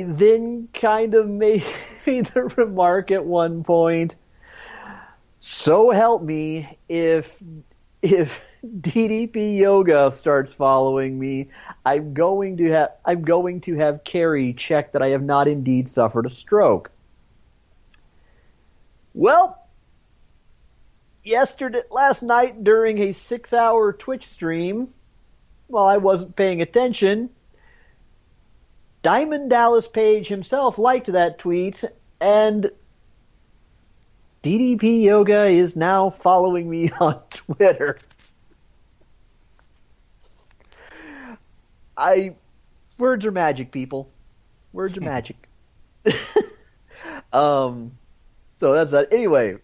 then kind of made the remark at one point, so help me, if DDP Yoga starts following me, I'm going to have Carrie check that I have not indeed suffered a stroke. Well, last night during a 6-hour Twitch stream, while I wasn't paying attention, Diamond Dallas Page himself liked that tweet, and DDP Yoga is now following me on Twitter. Words are magic, people. Words are magic. So that's that. Anyway,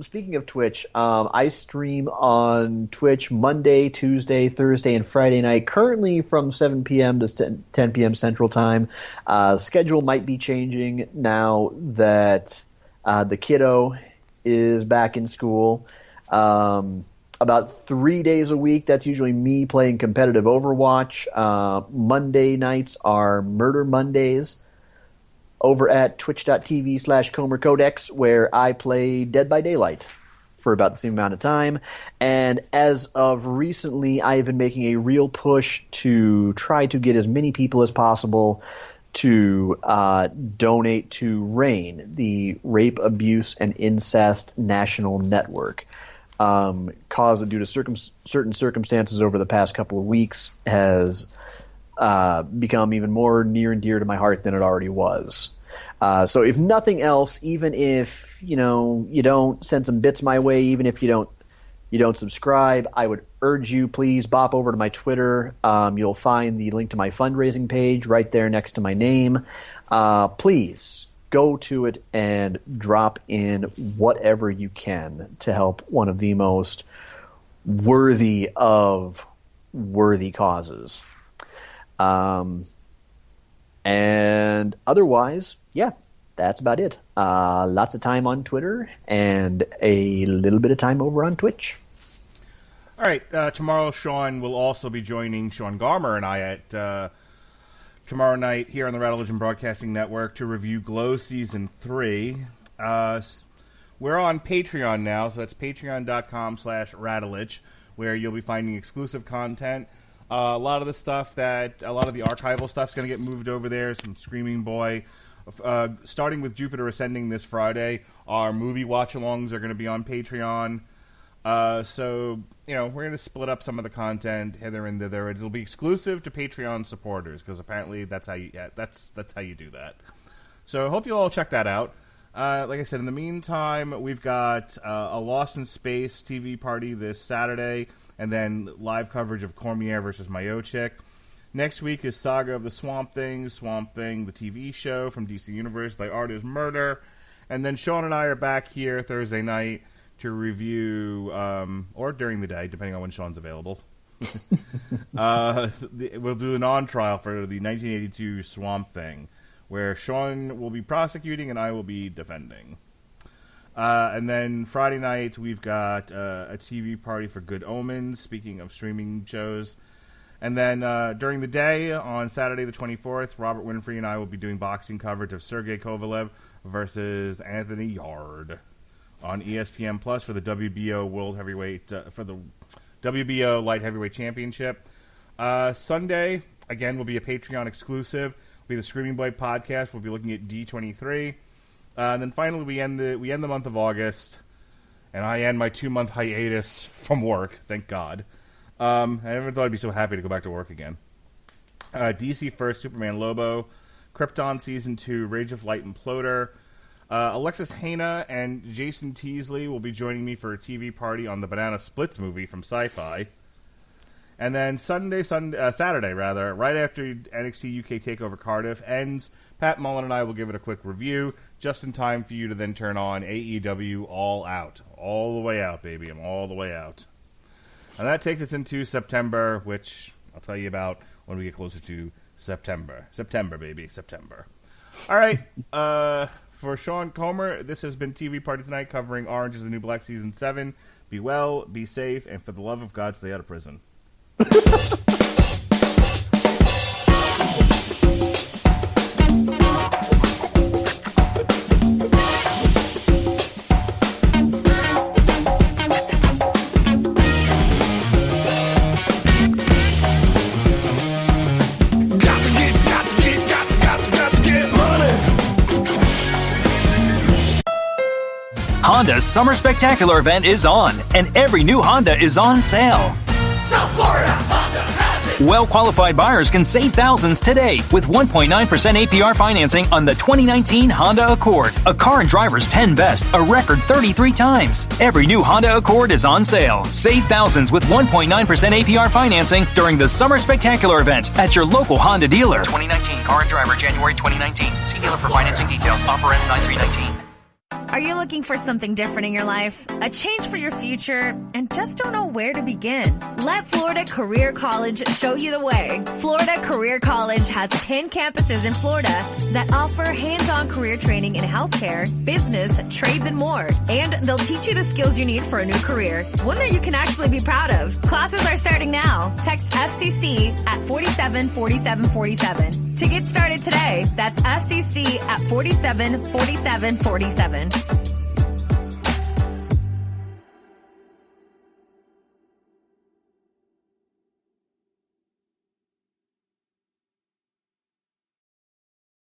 speaking of Twitch, I stream on Twitch Monday, Tuesday, Thursday, and Friday night, currently from 7 p.m. to 10 p.m. Central Time. Schedule might be changing now that the kiddo is back in school. About 3 days a week, that's usually me playing competitive Overwatch. Monday nights are Murder Mondays over at twitch.tv/Comer Codex, where I play Dead by Daylight for about the same amount of time. And as of recently, I've been making a real push to try to get as many people as possible to donate to RAIN, the Rape, Abuse, and Incest National Network. Cause due to certain circumstances over the past couple of weeks has become even more near and dear to my heart than it already was. So if nothing else, even if you don't send some bits my way, even if you don't subscribe, I would urge you, please bop over to my Twitter. You'll find the link to my fundraising page right there next to my name. Please go to it and drop in whatever you can to help one of the most worthy of worthy causes. And otherwise, yeah, that's about it. Lots of time on Twitter and a little bit of time over on Twitch. All right, tomorrow Sean will also be joining Sean Garmer and I at tomorrow night here on the Radulich Broadcasting Network to review Glow Season 3. We're on Patreon now, so that's patreon.com/Radulich, where you'll be finding exclusive content. A lot of the archival stuff's going to get moved over there. Some Screaming Boy. Starting with Jupiter Ascending this Friday, our movie watch-alongs are going to be on Patreon. So, we're going to split up some of the content hither and thither. It'll be exclusive to Patreon supporters, because apparently that's how you do that. So I hope you'll all check that out. Like I said, in the meantime, we've got a Lost in Space TV party this Saturday, and then live coverage of Cormier versus Mayochik. Next week is Saga of the Swamp Thing, the TV show from DC Universe, The Art is Murder. And then Sean and I are back here Thursday night to review, or during the day, depending on when Sean's available. We'll do an on-trial for the 1982 Swamp Thing, where Sean will be prosecuting and I will be defending. And then Friday night, we've got a TV party for Good Omens, speaking of streaming shows. And then during the day, on Saturday the 24th, Robert Winfrey and I will be doing boxing coverage of Sergey Kovalev versus Anthony Yard on ESPN Plus for the WBO World Heavyweight, for the WBO Light Heavyweight Championship. Sunday, again, will be a Patreon exclusive. Will be the Screaming Boy podcast. We'll be looking at D23. And then finally, we end the month of August, and I end my 2-month hiatus from work. Thank God. I never thought I'd be so happy to go back to work again. DC First, Superman Lobo, Krypton Season 2, Rage of Light Imploder. Alexis Hana and Jason Teasley will be joining me for a TV party on the Banana Splits movie from Sci-Fi. And then Saturday, right after NXT UK TakeOver Cardiff ends, Pat Mullen and I will give it a quick review, just in time for you to then turn on AEW All Out. All the way out, baby. I'm all the way out. And that takes us into September, which I'll tell you about when we get closer to September. September, baby. September. All right. For Sean Comer, this has been TV Party Tonight covering Orange is the New Black Season 7. Be well, be safe, and for the love of God, stay out of prison. Honda's Summer Spectacular event is on, and every new Honda is on sale. South Florida, Honda has it. Well-qualified buyers can save thousands today with 1.9% APR financing on the 2019 Honda Accord. A Car and Driver's 10 Best, a record 33 times. Every new Honda Accord is on sale. Save thousands with 1.9% APR financing during the Summer Spectacular event at your local Honda dealer. 2019 Car and Driver, January 2019. See dealer for financing details. Offer ends 9/3/19. Are you looking for something different in your life? A change for your future and just don't know where to begin? Let Florida Career College show you the way. Florida Career College has 10 campuses in Florida that offer hands-on career training in healthcare, business, trades, and more. And they'll teach you the skills you need for a new career, one that you can actually be proud of. Classes are starting now. Text FCC at 474747. To get started today, that's FCC at 474747.